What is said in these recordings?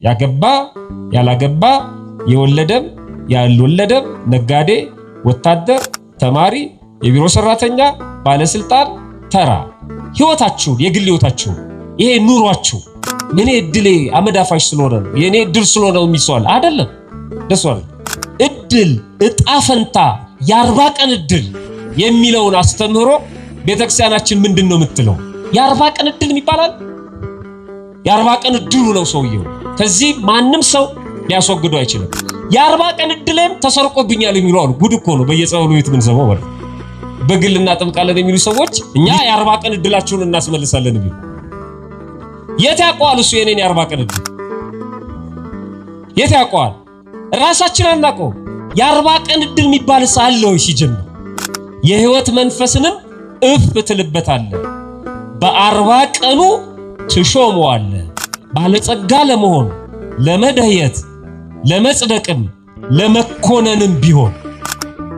ያገባ ያላገባ የወለደም ያልወለደም ነጋዴ ወታደር ተማሪ የቢሮ ሰራተኛ ባለስልጣን ተራ ህይወታችሁ የግል ህይወታችሁ ይሄ ኑሯችሁ እኔ እድሌ አመዳፋሽ ስለሆነ የኔ እድል ስለሆነ የሚሰዋል አይደለም ደስዋል እድል እጣፈንታ የ40 ቀን እድል የሚለውን አስተምህሮ ቤተክርስቲያናችን ምንድነው የምትለው የ40 ቀን እድል የሚባላል የ40 ቀን እድሉ ነው ሰውየው ከዚህ ማንም ሰው ሊያስወግደው አይችልም የ40 ቀን እድልም ተሰርቆብኛል የሚሉ አሉ ጉድ እኮ ነው በየጸበሉ ቤት ምን ሰማው ማለት በግልና ጥምቃለን የሚሉ ሰዎች እኛ የ40 ቀን እድላችሁን እናስመልሳለን ቢሉ የት ያቋል እሱ የኔን የ40 ቀን እድል የት ያቋል ራሳችን አናቀው የ40 ቀን እድል የሚባል ሳለው ሲጀምር የህይወት መንፈስንም እፍ ትልበታለ በ40 ቀኑ ትሾመዋለ ባለጸጋ ለመሆን ለመደየት ለመጽደቅም ለመኮነንም ቢሆን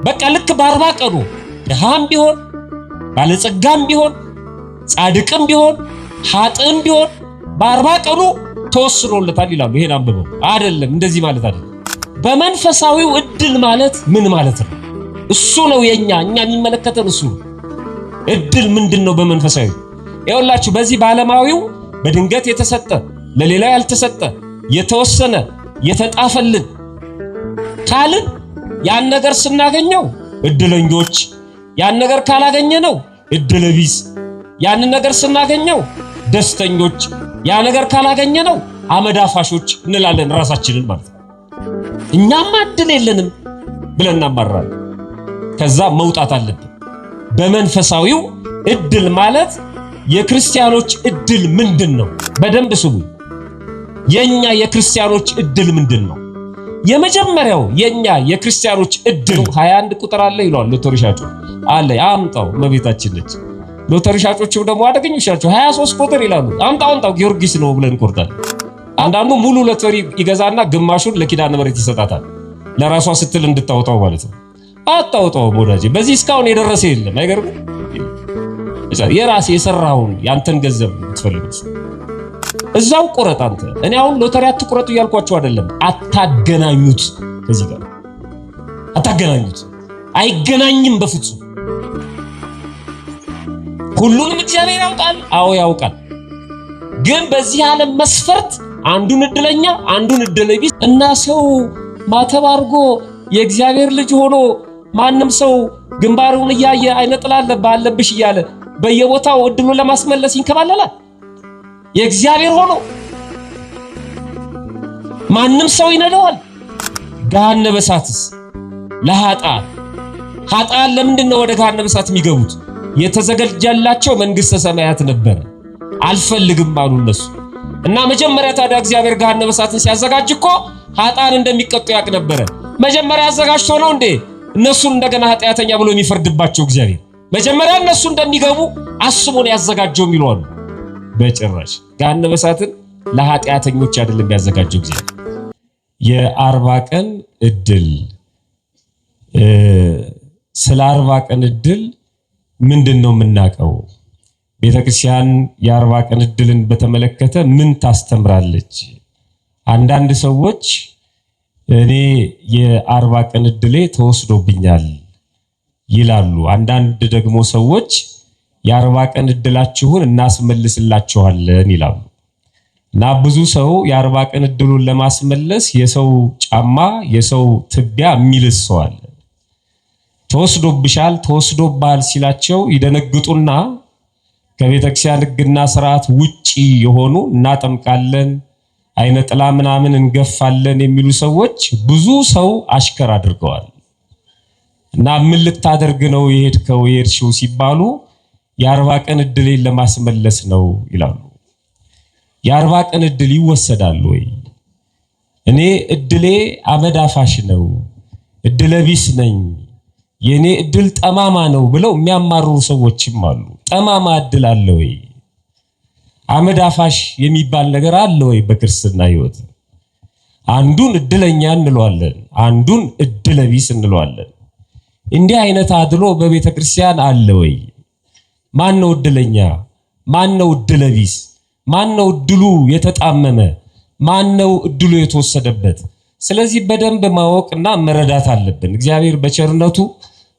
በቃ ልክ በ40 ቀኑ ደሃም ቢሆን ባለጸጋም ቢሆን ጻድቅም ቢሆን ኃጥም ቢሆን በ40 ቀኑ ተወስኖለታል ይላሉ ይሄን አንብበው አይደለም እንደዚህ ማለት አይደለም በመንፈሳዊው እድል ማለት ምን ማለት ነው እሱ ነው እኛ የሚመለከተን እሱ እድል ምንድነው በመንፈሳዊ ይኸውላችሁ በዚህ ባለማዊው በድንገት የተሰጠ ለሌላ ያልተሰጠ የተወሰነ የተጣፈልን ካልን ያን ነገር ስናገኘው እድለኞች ያን ነገር ካላገኘነው እድለቢስ ያን ነገር ስናገኘው ደስተኞች ያ ነገር ካላገኘነው አመዳፋሾች እንላለን ራሳችንን ማለት ነው እኛማ እድል የለንም ብለን እናማራለን ከዛ መውጣት አለብን በመንፈሳዊው እድል ማለት የክርስቲያኖች እድል ምንድነው በደንብ ስሙ የኛ የክርስቲያኖች እድል ምንድነው የመጀመሪያው የኛ የክርስቲያኖች እድል 21 ቁጥር አለ ይላል ሎተሪ ሻጩ አለ አምጣው መቤታችን ነች ሎተሪ ሻጮቹ ደግሞ አደገኞች ናቸው 23 ቁጥር ይላሉ አምጣው ጊዮርጊስ ነው ብለን ቆርጣል አንዳንዱ ሙሉ ሎተሪ ይገዛና ግማሹን ለኪዳነ ምሕረት ይሰጣታል ለራሷ ስትል እንድታወጣው ማለት ነው አጣውጣው ወዳጄ በዚህ እስካሁን የደረሰ የለም አይገርም የራስ የሰራውን ያንተን ገንዘብ ትፈልጉት እዛው ቆረጥ አንተ እኔ አሁን ሎተሪ አትቆረጡ ያልኳችሁ አይደለም አታገናኙት ከዚህ ጋር አታገናኙት አይገናኝም በፍጹም ሁሉንም እግዚአብሔር ያውቃል አዎ ያውቃል ግን በዚህ ዓለም መስፈርት አንዱን እድለኛ አንዱን እድለቢስ እና ሰው ማተባርጎ የእግዚአብሔር ልጅ ሆኖ ማንም ሰው ግንባሩን ያየ አይነጥላለ ባለብሽ ይያለ በየቦታው እድሉ ለማስመለስ ይንከባለላል የእግዚአብሔር ሆኖ ማንም ሰው ይነደዋል ገሃነመ እሳትስ ለኃጥአን ለምንድነው ወደ ገሃነመ እሳት የሚገቡት የተዘጋጀላቸው መንግስተ ሰማያት ነበር አልፈልግም አሉ እነሱ እና መጀመሪያ ታዲያ እግዚአብሔር ገሃነመ እሳትን ሲያዘጋጅ እኮ ኃጥአን እንደሚቀጡ ያቅ ነበር መጀመሪያ አዘጋጅቶ ነው እንዴ እነሱን እንደገና ኃጢአተኛ ብሎ የሚፈርድባቸው እግዚአብሔር መጀመሪያ እነሱ እንደሚገቡ አስቦ ነው ያዘጋጀው የሚሉአሉ በጭራሽ ገሃነመ እሳትን ለኃጢአተኞች አይደለም ያዘጋጀው እግዚአብሔር የ40 ቀን እድል ስለ 40 ቀን እድል ምንድነው የምናቀው ቤተክርስቲያን የ40 ቀን እድልን በተመለከተ ምን ታስተምራለች አንዳንድ ሰዎች እኔ የ40 ቀን እድሌ ተወስዶብኛል ይላሉ አንዳንድ ደግሞ ሰዎች የ40 ቀን እድላችሁን እናስመልስላችኋለን ይላሉ እና ብዙ ሰው የ40 ቀን እድሉን ለማስመለስ የሰው ጫማ የሰው ትቢያ የሚልሰዋል ተወስዶብሻል ተወስዶባል ሲላቸው ይደነግጡና ከቤተክርስቲያን ሕግና ሥርዓት ውጪ የሆኑ እናጠምቃለን አይነ ጥላ ምናምን እንገፋለን የሚሉ ሰዎች ብዙ ሰው አሽከር አድርገዋል እና ምን ልታደርግ ነው የሄድከው የሄድሽው ሲባሉ የ40 ቀን እድሌን ለማስመለስ ነው ይላሉ የ40 ቀን እድል ይወሰዳል ወይ እኔ እድሌ አመዳፋሽ ነው እድለቢስ ነኝ የኔ እድል ጠማማ ነው ብለው የሚያማሩ ሰዎችም አሉ ጠማማ እድል አለ ወይ አመዳፋሽ የሚባል ነገር አለ ወይ በክርስትና ህይወት አንዱን እድለኛ እንለዋለን አንዱን እድለቢስ እንለዋለን እንዲህ አይነት አድሎ በቤተክርስቲያን አለ ወይ ማን ነው እድለኛ ማን ነው እድለቢስ ማን ነው እድሉ የተጣመመ ማን ነው እድሉ የተወሰደበት? ስለዚህ በደንብ ማወቅና መረዳት አለብን። እግዚአብሔር በቸርነቱ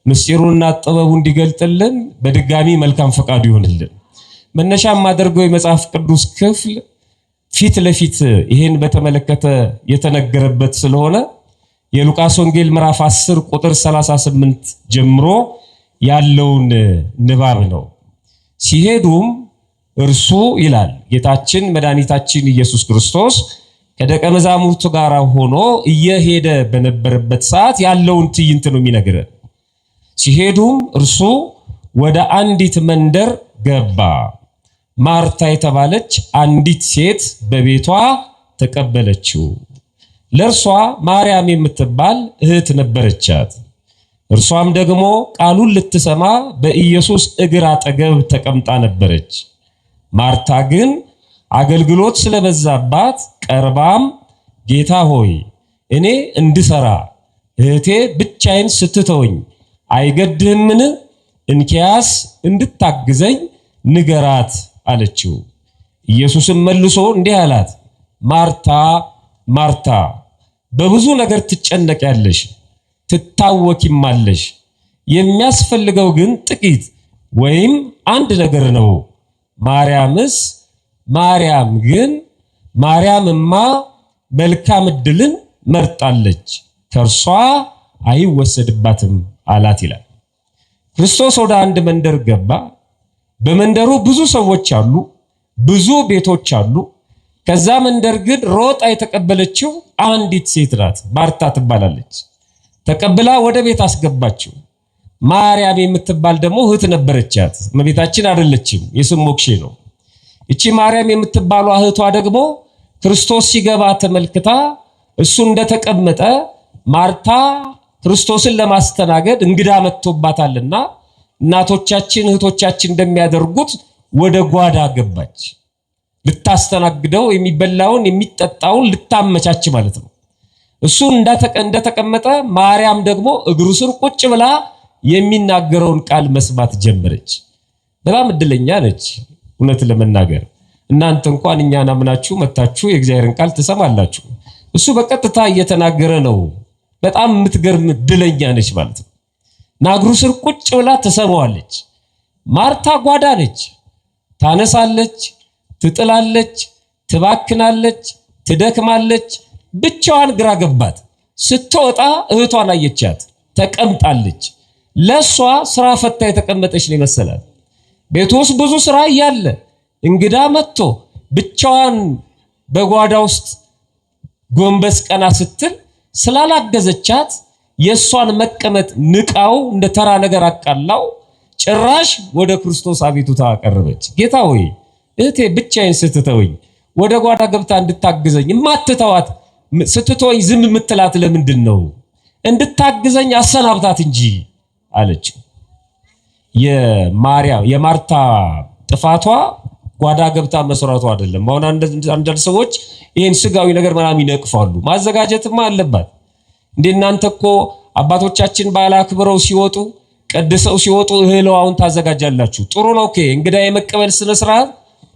ምስጢሩንና ጥበቡን እንዲገልጥልን በድጋሚ መልካም ፈቃዱ ይሆንልን። መነሻም አድርገው የመጽሐፍ ቅዱስ ክፍል ፊት ለፊት ይሄን በተመለከተ የተነገረበት ስለሆነ የሉቃስ ወንጌል ምዕራፍ 10 ቁጥር 38 ጀምሮ ያለውን ንባብ ነው። ሲሄዱም እርሱ ይላል ጌታችን መድኃኒታችን ኢየሱስ ክርስቶስ ከደቀ መዛሙርቱ ጋር ሆኖ እየሄደ በነበረበት ሰዓት ያለውን ትዕይንት ነው የሚነግረን። ሲሄዱም እርሱ ወደ አንዲት መንደር ገባ። ማርታ የተባለች አንዲት ሴት በቤቷ ተቀበለችው። ለእርሷ ማርያም የምትባል እህት ነበረቻት። እርሷም ደግሞ ቃሉን ልትሰማ በኢየሱስ እግር አጠገብ ተቀምጣ ነበረች። ማርታ ግን አገልግሎት ስለበዛባት ቀርባም ጌታ ሆይ እኔ እንድሰራ እህቴ ብቻዬን ስትተወኝ አይገድህምን? እንኪያስ እንድታግዘኝ ንገራት አለችው። ኢየሱስም መልሶ እንዲህ አላት፣ ማርታ ማርታ በብዙ ነገር ትጨነቂያለሽ፣ ትታወኪማለሽ። የሚያስፈልገው ግን ጥቂት ወይም አንድ ነገር ነው። ማርያምማ መልካም ዕድልን መርጣለች፣ ከእርሷ አይወሰድባትም አላት ይላል። ክርስቶስ ወደ አንድ መንደር ገባ። በመንደሩ ብዙ ሰዎች አሉ፣ ብዙ ቤቶች አሉ። ከዛ መንደር ግን ሮጣ የተቀበለችው አንዲት ሴት ናት፣ ማርታ ትባላለች። ተቀብላ ወደ ቤት አስገባችው። ማርያም የምትባል ደግሞ እህት ነበረቻት። እመቤታችን አይደለችም፣ የስም ሞክሼ ነው። እቺ ማርያም የምትባሏ እህቷ ደግሞ ክርስቶስ ሲገባ ተመልክታ እሱ እንደተቀመጠ ማርታ ክርስቶስን ለማስተናገድ እንግዳ መጥቶባታልና እናቶቻችን እህቶቻችን እንደሚያደርጉት ወደ ጓዳ ገባች። ልታስተናግደው የሚበላውን የሚጠጣውን ልታመቻች ማለት ነው። እሱ እንደተቀመጠ ማርያም ደግሞ እግሩ ስር ቁጭ ብላ የሚናገረውን ቃል መስማት ጀመረች። በጣም እድለኛ ነች። እውነት ለመናገር እናንተ እንኳን እኛን አምናችሁ መታችሁ የእግዚአብሔርን ቃል ትሰማላችሁ። እሱ በቀጥታ እየተናገረ ነው። በጣም የምትገርም እድለኛ ነች ማለት ነው። ናግሩ ስር ቁጭ ብላ ትሰማዋለች። ማርታ ጓዳ ነች። ታነሳለች፣ ትጥላለች፣ ትባክናለች፣ ትደክማለች። ብቻዋን ግራ ገባት። ስትወጣ እህቷን አየቻት፣ ተቀምጣለች። ለሷ ስራ ፈታ የተቀመጠች ነው መሰላት። ቤት ውስጥ ብዙ ስራ እያለ እንግዳ መጥቶ ብቻዋን በጓዳ ውስጥ ጎንበስ ቀና ስትል ስላላገዘቻት የሷን መቀመጥ ንቃው እንደ ተራ ነገር አቃላው ጭራሽ ወደ ክርስቶስ አቤቱታ አቀረበች። ጌታ ሆይ እህቴ ብቻዬን ስትተወኝ ወደ ጓዳ ገብታ እንድታግዘኝ ማትተዋት ስትተወኝ ዝም ምትላት ለምንድን ነው? እንድታግዘኝ አሰናብታት እንጂ አለችው። የማርታ ጥፋቷ ጓዳ ገብታ መስራቷ አይደለም። አሁን አንዳንድ ሰዎች ይሄን ስጋዊ ነገር ምናምን ይነቅፋሉ። ማዘጋጀትማ አለባት። እንደናንተ እኮ አባቶቻችን በዓል አክብረው ሲወጡ ቀድሰው ሲወጡ እህሏውን ታዘጋጃላችሁ። ጥሩ ነው። ኦኬ እንግዳ የመቀበል ስነ ስርዓት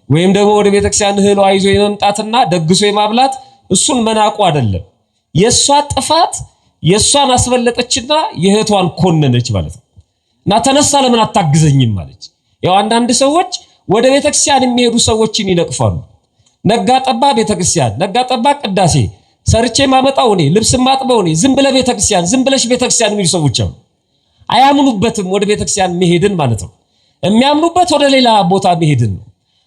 ወይም ደግሞ ወደ ቤተክርስቲያን እህሏ ይዞ የመምጣትና ደግሶ የማብላት እሱን መናቁ አይደለም። የሷ ጥፋት የሷን አስበለጠችና የእህቷን ኮነነች ማለት ነው። እና ተነሳ ለምን አታግዘኝም ማለች። ያው አንዳንድ ሰዎች ወደ ቤተክርስቲያን የሚሄዱ ሰዎችን ይነቅፋሉ። ነጋ ጠባ ቤተክርስቲያን፣ ነጋ ጠባ ቅዳሴ ሰርቼ ማመጣው እኔ ልብስ ማጥበው እኔ ዝም ብለ ቤተክርስቲያን ዝም ብለሽ ቤተክርስቲያን የሚሉ ሰዎች አሉ። አያምኑበትም ወደ ቤተክርስቲያን መሄድን ማለት ነው። የሚያምኑበት ወደ ሌላ ቦታ መሄድን ነው።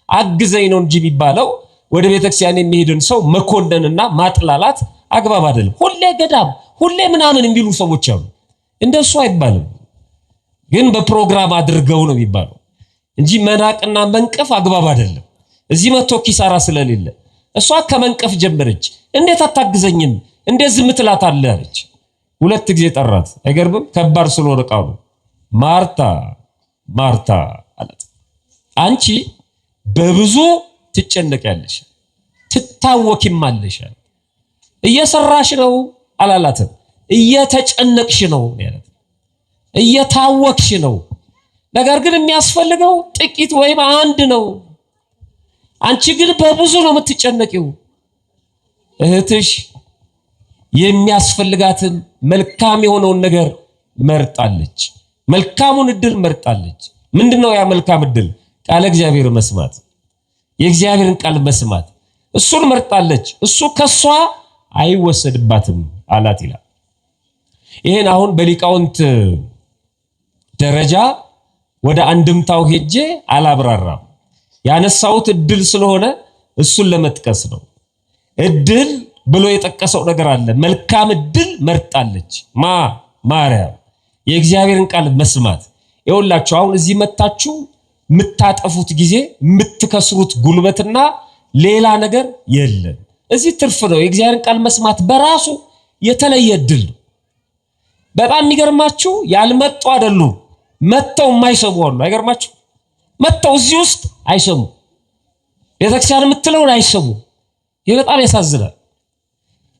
አግዘኝ ነው እንጂ የሚባለው ወደ ቤተክርስቲያን የሚሄድን ሰው መኮንነንና ማጥላላት አግባብ አይደለም። ሁሌ ገዳም ሁሌ ምናምን የሚሉ ሰዎች አሉ። እንደሱ አይባልም። ግን በፕሮግራም አድርገው ነው የሚባለው እንጂ መናቅና መንቀፍ አግባብ አይደለም። እዚህ መጥቶ ኪሳራ ስለሌለ እሷ ከመንቀፍ ጀመረች። እንዴት አታግዘኝም? እንዴት ዝም ትላታለህ አለች። ሁለት ጊዜ ጠራት። አይገርምም? ከባድ ስለሆነ ቃሉ ማርታ ማርታ አላት። አንቺ በብዙ ትጨነቂያለሽ፣ ትታወኪማለሽ። እየሰራሽ ነው አላላትም። እየተጨነቅሽ ነው ማለት እየታወክሽ ነው። ነገር ግን የሚያስፈልገው ጥቂት ወይም አንድ ነው። አንቺ ግን በብዙ ነው የምትጨነቂው። እህትሽ የሚያስፈልጋትን መልካም የሆነውን ነገር መርጣለች። መልካሙን እድል መርጣለች። ምንድነው ያ መልካም እድል? ቃለ እግዚአብሔር መስማት፣ የእግዚአብሔርን ቃል መስማት። እሱን መርጣለች። እሱ ከሷ አይወሰድባትም አላት ይላል። ይሄን አሁን በሊቃውንት ደረጃ ወደ አንድምታው ሄጄ አላብራራም። ያነሳሁት እድል ስለሆነ እሱን ለመጥቀስ ነው። እድል ብሎ የጠቀሰው ነገር አለ። መልካም እድል መርጣለች። ማርያም የእግዚአብሔርን ቃል መስማት። ይኸውላችሁ አሁን እዚህ መጣችሁ የምታጠፉት ጊዜ የምትከስሩት ጉልበትና ሌላ ነገር የለም። እዚህ ትርፍ ነው። የእግዚአብሔርን ቃል መስማት በራሱ የተለየ እድል ነው። በጣም የሚገርማችሁ ያልመጡ አይደሉም፣ መተው የማይሰሙ አሉ። አይገርማችሁ? መተው እዚህ ውስጥ አይሰሙ፣ ቤተክርስቲያን የምትለውን አይሰሙ። ይህ በጣም ያሳዝናል።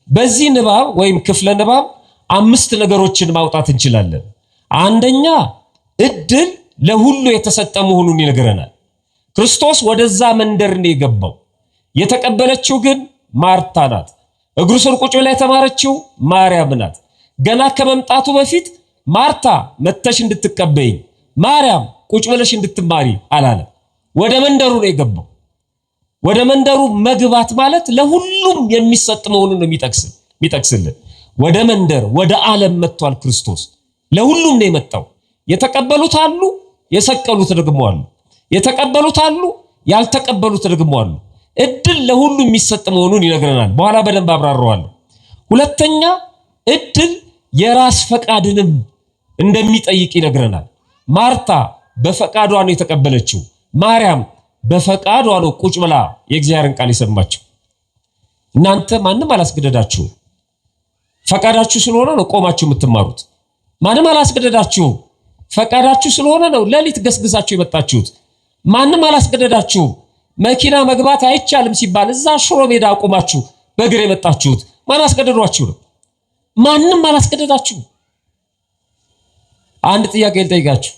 በዚህ ንባብ ወይም ክፍለ ንባብ 5 ነገሮችን ማውጣት እንችላለን። አንደኛ እድል ለሁሉ የተሰጠ መሆኑን ይነግረናል። ክርስቶስ ወደዛ መንደር ነው የገባው። የተቀበለችው ግን ማርታ ናት። እግሩ ስር ቁጭ ብላ የተማረችው ማርያም ናት። ገና ከመምጣቱ በፊት ማርታ መተሽ እንድትቀበይኝ፣ ማርያም ቁጭ ብለሽ እንድትማሪ አላለም። ወደ መንደሩ ነው የገባው። ወደ መንደሩ መግባት ማለት ለሁሉም የሚሰጥ መሆኑን ነው የሚጠቅስልን። ወደ መንደር ወደ ዓለም መጥቷል ክርስቶስ። ለሁሉም ነው የመጣው። የተቀበሉት አሉ፣ የሰቀሉት ደግሞ አሉ። የተቀበሉት አሉ፣ ያልተቀበሉት ደግሞ አሉ። እድል ለሁሉም የሚሰጥ መሆኑን ይነግረናል። በኋላ በደንብ አብራራዋለሁ። ሁለተኛ እድል የራስ ፈቃድንም እንደሚጠይቅ ይነግረናል። ማርታ በፈቃዷ ነው የተቀበለችው። ማርያም በፈቃዷ ነው ቁጭ ብላ የእግዚአብሔርን ቃል የሰማችው። እናንተ ማንም አላስገደዳችሁ። ፈቃዳችሁ ስለሆነ ነው ቆማችሁ የምትማሩት። ማንም አላስገደዳችሁ። ፈቃዳችሁ ስለሆነ ነው ሌሊት ገስግሳችሁ የመጣችሁት። ማንም አላስገደዳችሁ። መኪና መግባት አይቻልም ሲባል እዛ ሽሮ ሜዳ አቁማችሁ በእግር የመጣችሁት ማን አስገደዷችሁ ነው? ማንም አላስገደዳችሁ። አንድ ጥያቄ ልጠይቃችሁ።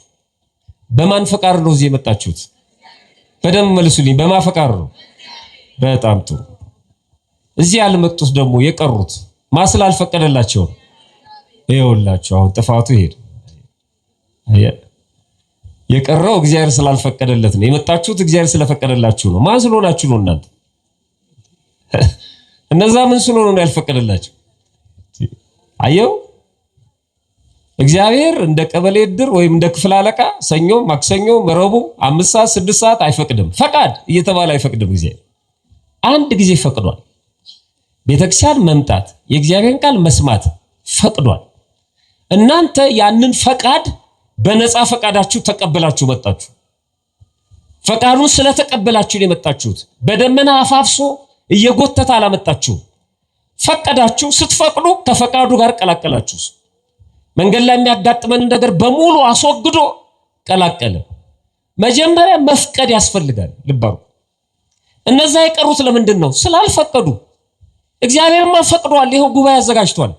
በማን ፈቃድ ነው እዚህ የመጣችሁት? በደንብ መልሱልኝ። በማን ፈቃድ ነው? በጣም ጥሩ። እዚህ ያልመጡት ደግሞ የቀሩት ማስል አልፈቀደላቸው። ይኸውላችሁ አሁን ጥፋቱ ይሄድ የቀረው እግዚአብሔር ስላልፈቀደለት ነው። የመጣችሁት እግዚአብሔር ስለፈቀደላችሁ ነው። ማን ስለሆናችሁ ነው እናንተ? እነዛ ምን ስለሆኑ ነው ያልፈቀደላችሁ? አየው እግዚአብሔር እንደ ቀበሌ ዕድር ወይም እንደ ክፍል አለቃ ሰኞ፣ ማክሰኞ፣ ረቡዕ 5 ሰዓት 6 ሰዓት አይፈቅድም። ፈቃድ እየተባለ አይፈቅድም። እግዚአብሔር አንድ ጊዜ ፈቅዷል። ቤተክርስቲያን መምጣት የእግዚአብሔርን ቃል መስማት ፈቅዷል። እናንተ ያንን ፈቃድ በነፃ ፈቃዳችሁ ተቀበላችሁ መጣችሁ። ፈቃዱን ስለተቀበላችሁ ነው የመጣችሁት። በደመና አፋፍሶ እየጎተተ አላመጣችሁ። ፈቀዳችሁ። ስትፈቅዱ ከፈቃዱ ጋር ቀላቀላችሁ። መንገድ ላይ የሚያጋጥመን ነገር በሙሉ አስወግዶ ቀላቀለ። መጀመሪያ መፍቀድ ያስፈልጋል። ልባሩ እነዛ የቀሩት ለምንድን ነው? ስላልፈቀዱ። እግዚአብሔርማ ፈቅዷል። ይሄው ጉባኤ አዘጋጅቷል።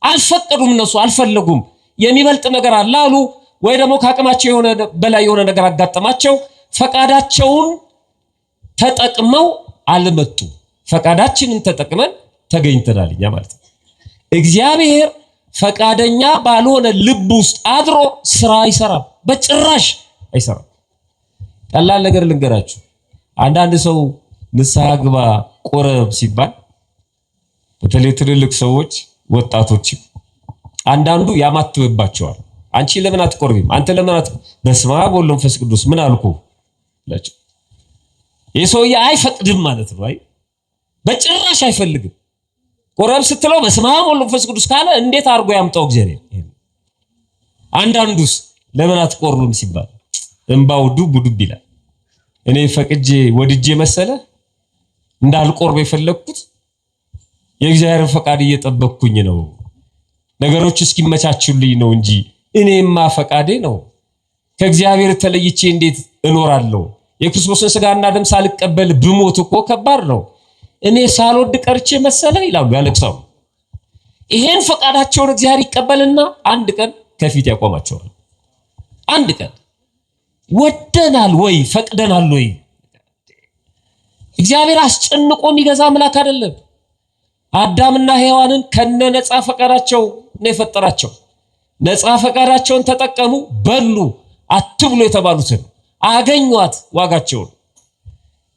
አልፈቀዱም። እነሱ አልፈለጉም። የሚበልጥ ነገር አለ አሉ፣ ወይ ደግሞ ከአቅማቸው የሆነ በላይ የሆነ ነገር አጋጠማቸው። ፈቃዳቸውን ተጠቅመው አልመጡ። ፈቃዳችንን ተጠቅመን ተገኝተናል እኛ ማለት ነው። እግዚአብሔር ፈቃደኛ ባልሆነ ልብ ውስጥ አድሮ ስራ አይሰራም፣ በጭራሽ አይሰራም። ቀላል ነገር ልንገራችሁ። አንዳንድ ሰው ንስሐ ግባ ቆረብ ሲባል በተለይ ትልልቅ ሰዎች ወጣቶች አንዳንዱ ያማትብባቸዋል። አንቺ ለምን አትቆርቢም? አንተ ለምን በስመ አብ ወወልድ ወመንፈስ ቅዱስ ምን አልኩ ለጭ የሰውዬ አይፈቅድም ማለት ነው። አይ በጭራሽ አይፈልግም። ቆረብ ስትለው በስመ አብ ወወልድ ወመንፈስ ቅዱስ ካለ እንዴት አድርጎ ያምጣው እግዚአብሔር? አንዳንዱስ ለምን አትቆርብም ሲባል እንባው ዱብ ዱብ ይላል። እኔ ፈቅጄ ወድጄ መሰለ እንዳልቆርብ የፈለኩት የእግዚአብሔር ፈቃድ እየጠበቅኩኝ ነው። ነገሮች እስኪመቻቹልኝ ነው እንጂ እኔማ ፈቃዴ ነው። ከእግዚአብሔር ተለይቼ እንዴት እኖራለሁ? የክርስቶስን ስጋና ደም ሳልቀበል ብሞት እኮ ከባድ ነው። እኔ ሳልወድ ቀርቼ መሰለ ይላሉ፣ ያለቅሳሉ። ይሄን ፈቃዳቸውን እግዚአብሔር ይቀበልና አንድ ቀን ከፊት ያቆማቸዋል። አንድ ቀን ወደናል ወይ ፈቅደናል ወይ? እግዚአብሔር አስጨንቆ የሚገዛ አምላክ አይደለም። አዳምና ሔዋንን ከነነጻ ፈቃዳቸው ነው የፈጠራቸው። ነጻ ፈቃዳቸውን ተጠቀሙ፣ በሉ፣ አትብሉ የተባሉትን አገኟት ዋጋቸውን።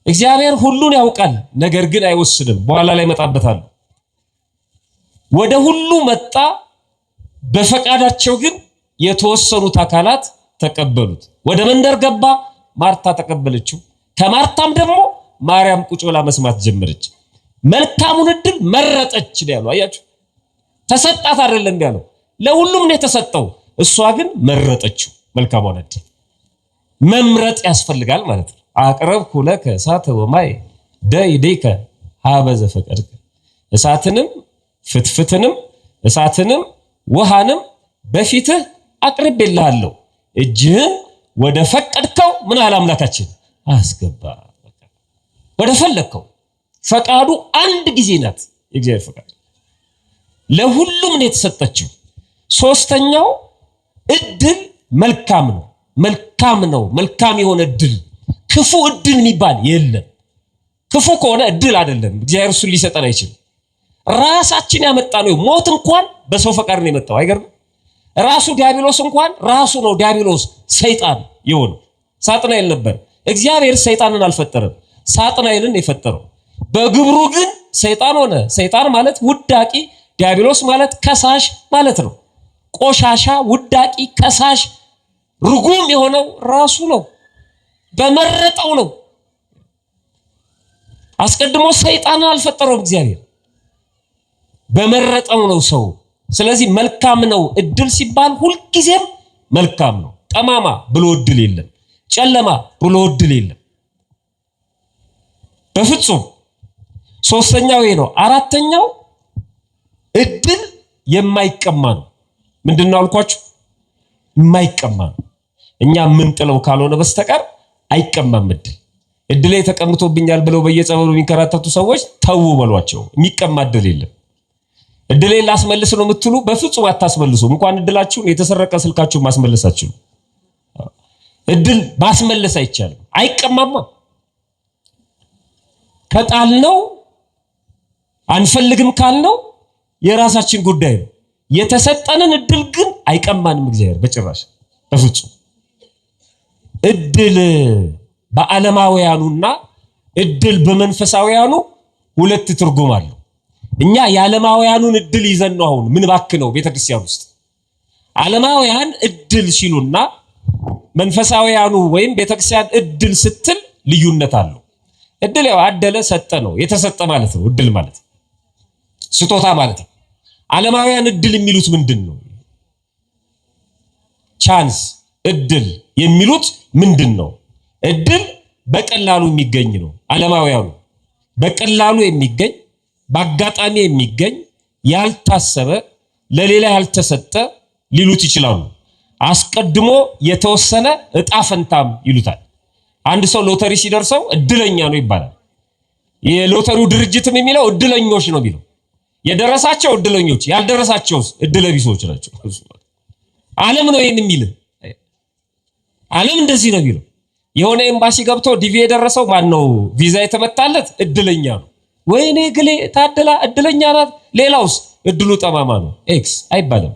እግዚአብሔር ሁሉን ያውቃል፣ ነገር ግን አይወስንም። በኋላ ላይ መጣበታል። ወደ ሁሉ መጣ፣ በፈቃዳቸው ግን የተወሰኑት አካላት ተቀበሉት። ወደ መንደር ገባ፣ ማርታ ተቀበለችው። ከማርታም ደግሞ ማርያም ቁጭ ብላ መስማት ጀመረች። መልካሙን እድል መረጠች ያለው አያችሁ። ተሰጣት አይደለም ያለው፣ ለሁሉም ነው የተሰጠው። እሷ ግን መረጠችው መልካሙን እድል። መምረጥ ያስፈልጋል ማለት ነው። አቅረብኩ ለከ እሳተ ወማይ ደይደከ ሀበ ዘፈቀድከ። እሳትንም ፍትፍትንም እሳትንም ውሃንም በፊትህ አቅርቤልሃለሁ፣ እጅህን ወደ ፈቀድከው ምን አለ አምላካችን አስገባ። ወደ ፈለከው ፈቃዱ አንድ ጊዜ ናት የእግዚአብሔር ፈቃድ፣ ለሁሉም ነው የተሰጠችው። ሶስተኛው እድል መልካም ነው። መልካም ነው። መልካም የሆነ እድል፣ ክፉ እድል የሚባል የለም። ክፉ ከሆነ እድል አይደለም፣ እግዚአብሔር እሱን ሊሰጠን አይችልም። ራሳችን ያመጣ ነው። ሞት እንኳን በሰው ፈቃድ ነው የመጣው። አይገርም? ራሱ ዲያብሎስ እንኳን ራሱ ነው ዲያብሎስ ሰይጣን የሆነው። ሳጥናኤል ነበር። እግዚአብሔር ሰይጣንን አልፈጠረም፣ ሳጥናኤልን የፈጠረው። በግብሩ ግን ሰይጣን ሆነ። ሰይጣን ማለት ውዳቂ፣ ዲያብሎስ ማለት ከሳሽ ማለት ነው። ቆሻሻ፣ ውዳቂ፣ ከሳሽ፣ ርጉም የሆነው ራሱ ነው። በመረጠው ነው። አስቀድሞ ሰይጣንን አልፈጠረውም እግዚአብሔር፣ በመረጠው ነው ሰው። ስለዚህ መልካም ነው እድል ሲባል ሁልጊዜም መልካም ነው። ጠማማ ብሎ እድል የለም፣ ጨለማ ብሎ እድል የለም በፍጹም። ሶስተኛው ይሄ ነው። አራተኛው እድል የማይቀማ ነው። ምንድነው አልኳችሁ? የማይቀማ ነው። እኛ የምንጥለው ካልሆነ በስተቀር አይቀማም እድል። እድሌ ተቀምጦብኛል ብለው በየጸበሉ የሚከራተቱ ሰዎች ተው በሏቸው። የሚቀማ እድል የለም። እድሌ ላስመልስ ነው የምትሉ በፍጹም አታስመልሱም። እንኳን እድላችሁን የተሰረቀ ስልካችሁን ማስመለሳችሁ እድል ማስመለስ አይቻልም። አይቀማማ። ከጣልነው አንፈልግም ካልነው የራሳችን ጉዳይ ነው። የተሰጠንን እድል ግን አይቀማንም እግዚአብሔር በጭራሽ በፍጹም። እድል በዓለማውያኑና እድል በመንፈሳውያኑ ሁለት ትርጉም አለው። እኛ የዓለማውያኑን እድል ይዘን ነው አሁን ምን ባክነው ቤተክርስቲያን ውስጥ። ዓለማውያን እድል ሲሉና መንፈሳውያኑ ወይም ቤተክርስቲያን እድል ስትል ልዩነት አለው። እድል ያው አደለ ሰጠ ነው፣ የተሰጠ ማለት ነው እድል ማለት ስጦታ ማለት ነው። ዓለማውያን እድል የሚሉት ምንድን ነው? ቻንስ እድል የሚሉት ምንድን ነው? እድል በቀላሉ የሚገኝ ነው። ዓለማውያኑ በቀላሉ የሚገኝ በአጋጣሚ የሚገኝ ያልታሰበ ለሌላ ያልተሰጠ ሊሉት ይችላሉ። አስቀድሞ የተወሰነ እጣ ፈንታም ይሉታል። አንድ ሰው ሎተሪ ሲደርሰው እድለኛ ነው ይባላል። የሎተሪው ድርጅትም የሚለው እድለኞች ነው የሚለው። የደረሳቸው እድለኞች፣ ያልደረሳቸውስ እድለቢሶች ናቸው። ዓለም ነው ይሄን የሚል። ዓለም እንደዚህ ነው የሚለው። የሆነ ኤምባሲ ገብቶ ዲቪ የደረሰው ማን ነው? ቪዛ የተመታለት እድለኛ ነው። ወይኔ ግሌ ታደላ እድለኛ ናት። ሌላውስ እድሉ ጠማማ ነው። ኤክስ አይባልም።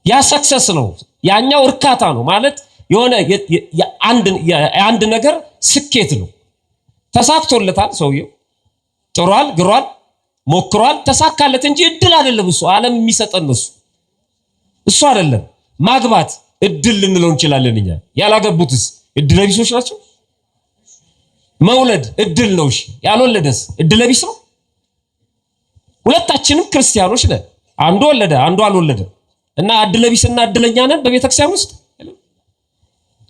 ያ ሰክሰስ ነው። ያኛው እርካታ ነው ማለት የሆነ የአንድ ነገር ስኬት ነው። ተሳክቶለታል ሰውየው፣ ጥሯል፣ ግሯል፣ ሞክሯል፣ ተሳካለት እንጂ እድል አይደለም እሱ። ዓለም የሚሰጠን ነው እሱ አይደለም። ማግባት እድል ልንለው እንችላለን እኛ። ያላገቡትስ እድለ ቢሶች ናቸው። መውለድ እድል ነው። እሺ ያልወለደስ እድለ ቢስ ነው። ሁለታችንም ክርስቲያኖች ነን። አንዱ ወለደ፣ አንዱ አልወለደም እና እድለ ቢስና እድለኛ ነን በቤተክርስቲያን ውስጥ።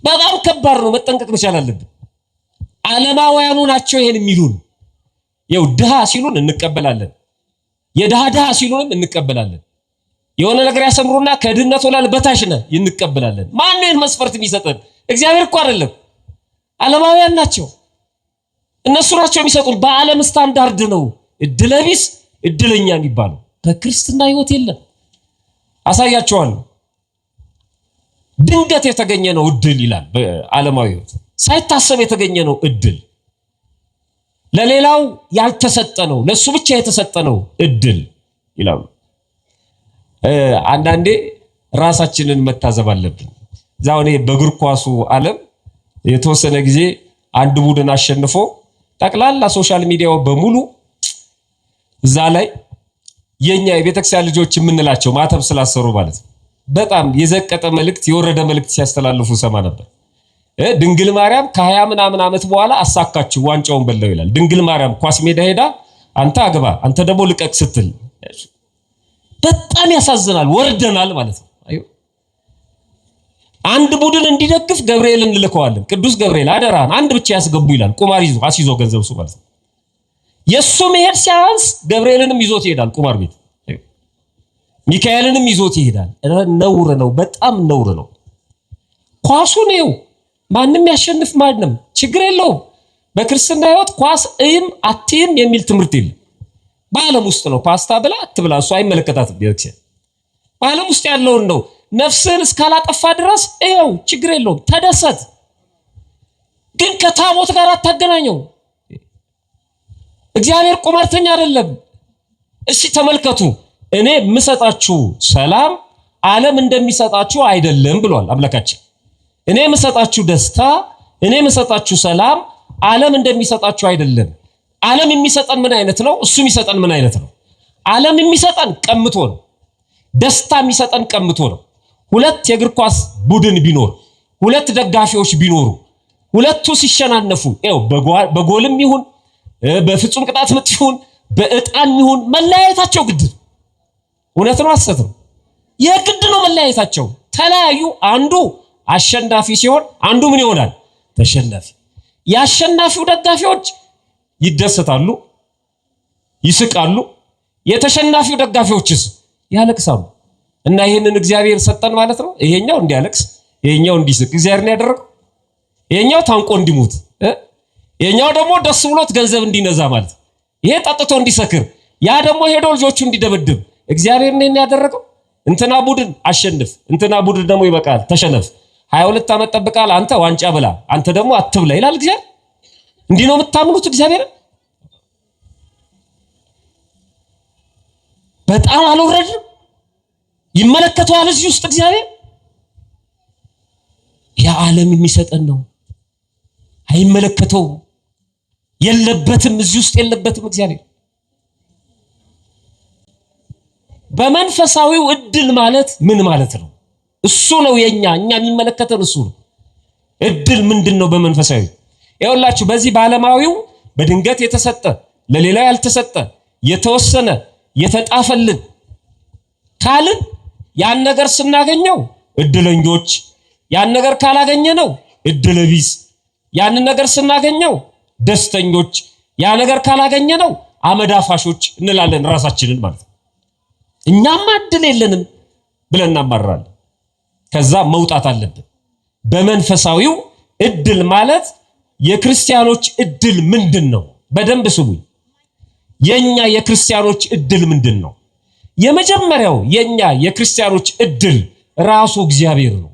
በጣም ከባድ ነው። መጠንቀቅ መቻል አለብን። ዓለማውያኑ ናቸው ይሄን የሚሉን። ይኸው ድሃ ሲሉን እንቀበላለን፣ የድሃ ድሃ ሲሉንም እንቀበላለን። የሆነ ነገር ያሰምሩና ከድህነት ወላል በታች ነህ እንቀበላለን። ማን ነው ይሄን መስፈርት የሚሰጠን? እግዚአብሔር እኮ አይደለም፣ ዓለማውያን ናቸው። እነሱ ናቸው የሚሰጡን። በዓለም ስታንዳርድ ነው እድለቢስ እድለኛ የሚባለው። በክርስትና ህይወት የለም። አሳያቸዋለሁ። ድንገት የተገኘ ነው እድል ይላል በዓለማዊ ህይወት። ሳይታሰብ የተገኘ ነው እድል። ለሌላው ያልተሰጠ ነው፣ ለሱ ብቻ የተሰጠ ነው እድል ይላሉ። አንዳንዴ ራሳችንን መታዘብ አለብን። ዛው እኔ በእግር ኳሱ ዓለም የተወሰነ ጊዜ አንድ ቡድን አሸንፎ ጠቅላላ ሶሻል ሚዲያው በሙሉ እዛ ላይ የኛ የቤተክርስቲያን ልጆች የምንላቸው ማተብ ስላሰሩ ማለት ነው በጣም የዘቀጠ መልእክት የወረደ መልእክት ሲያስተላልፉ ሰማ ነበር። ድንግል ማርያም ከ20 ምናምን ዓመት በኋላ አሳካችሁ ዋንጫውን በለው ይላል። ድንግል ማርያም ኳስ ሜዳ ሄዳ አንተ አግባ አንተ ደግሞ ልቀቅ ስትል በጣም ያሳዝናል። ወርደናል ማለት ነው። አዩ አንድ ቡድን እንዲደግፍ ገብርኤልን እንልከዋለን። ቅዱስ ገብርኤል አደራን አንድ ብቻ ያስገቡ ይላል። ቁማር ይዞ አስይዞ ገንዘብ ሱ ማለት ነው። የሱ መሄድ ሲያንስ ገብርኤልንም ይዞት ይሄዳል ቁማር ቤት። ሚካኤልንም ይዞት ይሄዳል። ነውር ነው፣ በጣም ነውር ነው። ኳሱ ነው ማንም ያሸንፍ ማንም ችግር የለውም። በክርስትና ሕይወት ኳስ እይም አትይም የሚል ትምህርት የለም። በዓለም ውስጥ ነው ፓስታ ብላ አትብላ እሱ አይመለከታትም። ቤተክርስቲያን በዓለም ውስጥ ያለውን ነው። ነፍስን እስካላጠፋ ድረስ ይኸው ችግር የለውም ተደሰት። ግን ከታቦት ጋር አታገናኘው። እግዚአብሔር ቁማርተኛ አይደለም። እሺ ተመልከቱ፣ እኔ የምሰጣችሁ ሰላም ዓለም እንደሚሰጣችሁ አይደለም ብሏል አምላካችን። እኔ የምሰጣችሁ ደስታ፣ እኔ የምሰጣችሁ ሰላም ዓለም እንደሚሰጣችሁ አይደለም። ዓለም የሚሰጠን ምን አይነት ነው? እሱ የሚሰጠን ምን አይነት ነው? ዓለም የሚሰጠን ቀምቶ ነው። ደስታ የሚሰጠን ቀምቶ ነው። ሁለት የእግር ኳስ ቡድን ቢኖር፣ ሁለት ደጋፊዎች ቢኖሩ፣ ሁለቱ ሲሸናነፉ ይኸው በጎልም ይሁን በፍጹም ቅጣት ምት ይሁን በእጣን ይሁን መለያየታቸው ግድ ነው። እውነት ነው ሐሰት ነው? የግድ ነው መለያየታቸው። ተለያዩ። አንዱ አሸናፊ ሲሆን አንዱ ምን ይሆናል? ተሸናፊ። ያሸናፊው ደጋፊዎች ይደሰታሉ፣ ይስቃሉ። የተሸናፊው ደጋፊዎችስ ያለቅሳሉ። እና ይሄንን እግዚአብሔር ሰጠን ማለት ነው። ይሄኛው እንዲያለቅስ፣ ይሄኛው እንዲስቅ እግዚአብሔር ነው ያደረገው። ይሄኛው ታንቆ እንዲሞት፣ ይሄኛው ደግሞ ደስ ብሎት ገንዘብ እንዲነዛ ማለት ነው። ይሄ ጠጥቶ እንዲሰክር፣ ያ ደግሞ ሄዶ ልጆቹ እንዲደበድብ እግዚአብሔር ነው ያደረገው። እንትና ቡድን አሸንፍ፣ እንትና ቡድን ደግሞ ይበቃል ተሸነፍ፣ 22 ዓመት ጠብቃል አንተ ዋንጫ ብላ አንተ ደግሞ አትብላ ይላል እግዚአብሔር። እንዲህ ነው የምታምኑት እግዚአብሔር? በጣም አልወረድም? ይመለከተዋል እዚህ ውስጥ እግዚአብሔር። የዓለም የሚሰጠን ነው አይመለከተውም፣ የለበትም እዚህ ውስጥ የለበትም እግዚአብሔር። በመንፈሳዊው እድል ማለት ምን ማለት ነው? እሱ ነው እኛ የሚመለከተን እሱ ነው። እድል ምንድነው? በመንፈሳዊ ይኸውላችሁ በዚህ በዓለማዊው በድንገት የተሰጠ ለሌላ ያልተሰጠ የተወሰነ የተጣፈልን ካልን ያን ነገር ስናገኘው እድለኞች፣ ያን ነገር ካላገኘነው እድለቢስ። ያን ነገር ስናገኘው ደስተኞች፣ ያ ነገር ካላገኘነው አመዳፋሾች እንላለን ራሳችንን ማለት ነው። እኛማ እድል የለንም ብለን እናማራለን። ከዛ መውጣት አለብን። በመንፈሳዊው እድል ማለት የክርስቲያኖች እድል ምንድነው? በደንብ ስሙኝ። የኛ የክርስቲያኖች እድል ምንድነው? የመጀመሪያው የኛ የክርስቲያኖች እድል ራሱ እግዚአብሔር ነው።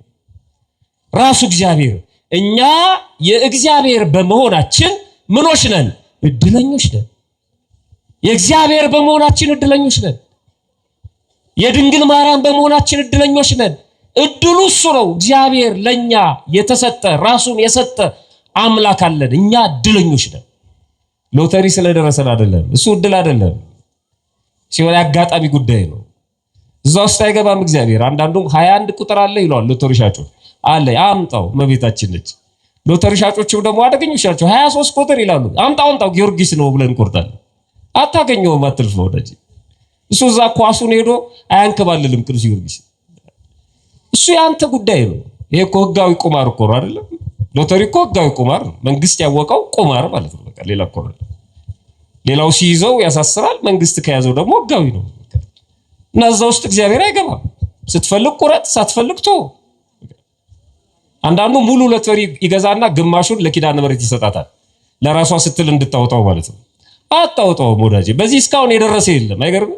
ራሱ እግዚአብሔር። እኛ የእግዚአብሔር በመሆናችን ምኖች ነን? እድለኞች ነን። የእግዚአብሔር በመሆናችን እድለኞች ነን። የድንግል ማርያም በመሆናችን እድለኞች ነን። እድሉ እሱ ነው። እግዚአብሔር ለኛ የተሰጠ ራሱን የሰጠ አምላክ አለን። እኛ እድለኞች ነን። ሎተሪ ስለደረሰን አይደለም። እሱ እድል አይደለም። ሲሆን አጋጣሚ ጉዳይ ነው። እዛ ውስጥ አይገባም እግዚአብሔር። አንዳንዱም 21 ቁጥር አለ ይሏል ሎተሪ ሻጮች። አለ አምጣው መቤታችን ነች። ሎተሪ ሻጮችም ደግሞ አደገኞች ናቸው። 23 ቁጥር ይላሉ። አምጣው ጊዮርጊስ ነው ብለን እንቆርጣለን። አታገኘውም፣ አትልፍ ወዳጅ። እሱ እዛ ኳሱን ሄዶ አያንከባልልም ቅዱስ ጊዮርጊስ። እሱ ያንተ ጉዳይ ነው። ይሄ እኮ ህጋዊ ቁማር እኮ ነው አይደለም? ሎተሪ እኮ ህጋዊ ቁማር ነው። መንግስት ያወቀው ቁማር ማለት ነው። በቃ ሌላ እኮ ነው። ሌላው ሲይዘው ያሳስራል፣ መንግስት ከያዘው ደግሞ ህጋዊ ነው። እና እዛ ውስጥ እግዚአብሔር አይገባም። ስትፈልግ ቁረጥ፣ ሳትፈልግ ተው። አንዳንዱ ሙሉ ሎተሪ ይገዛና ግማሹን ለኪዳነ ምሕረት ይሰጣታል፣ ለራሷ ስትል እንድታወጣው ማለት ነው። አታወጣውም ወዳጄ። በዚህ እስካሁን የደረሰ የለም። አይገርም?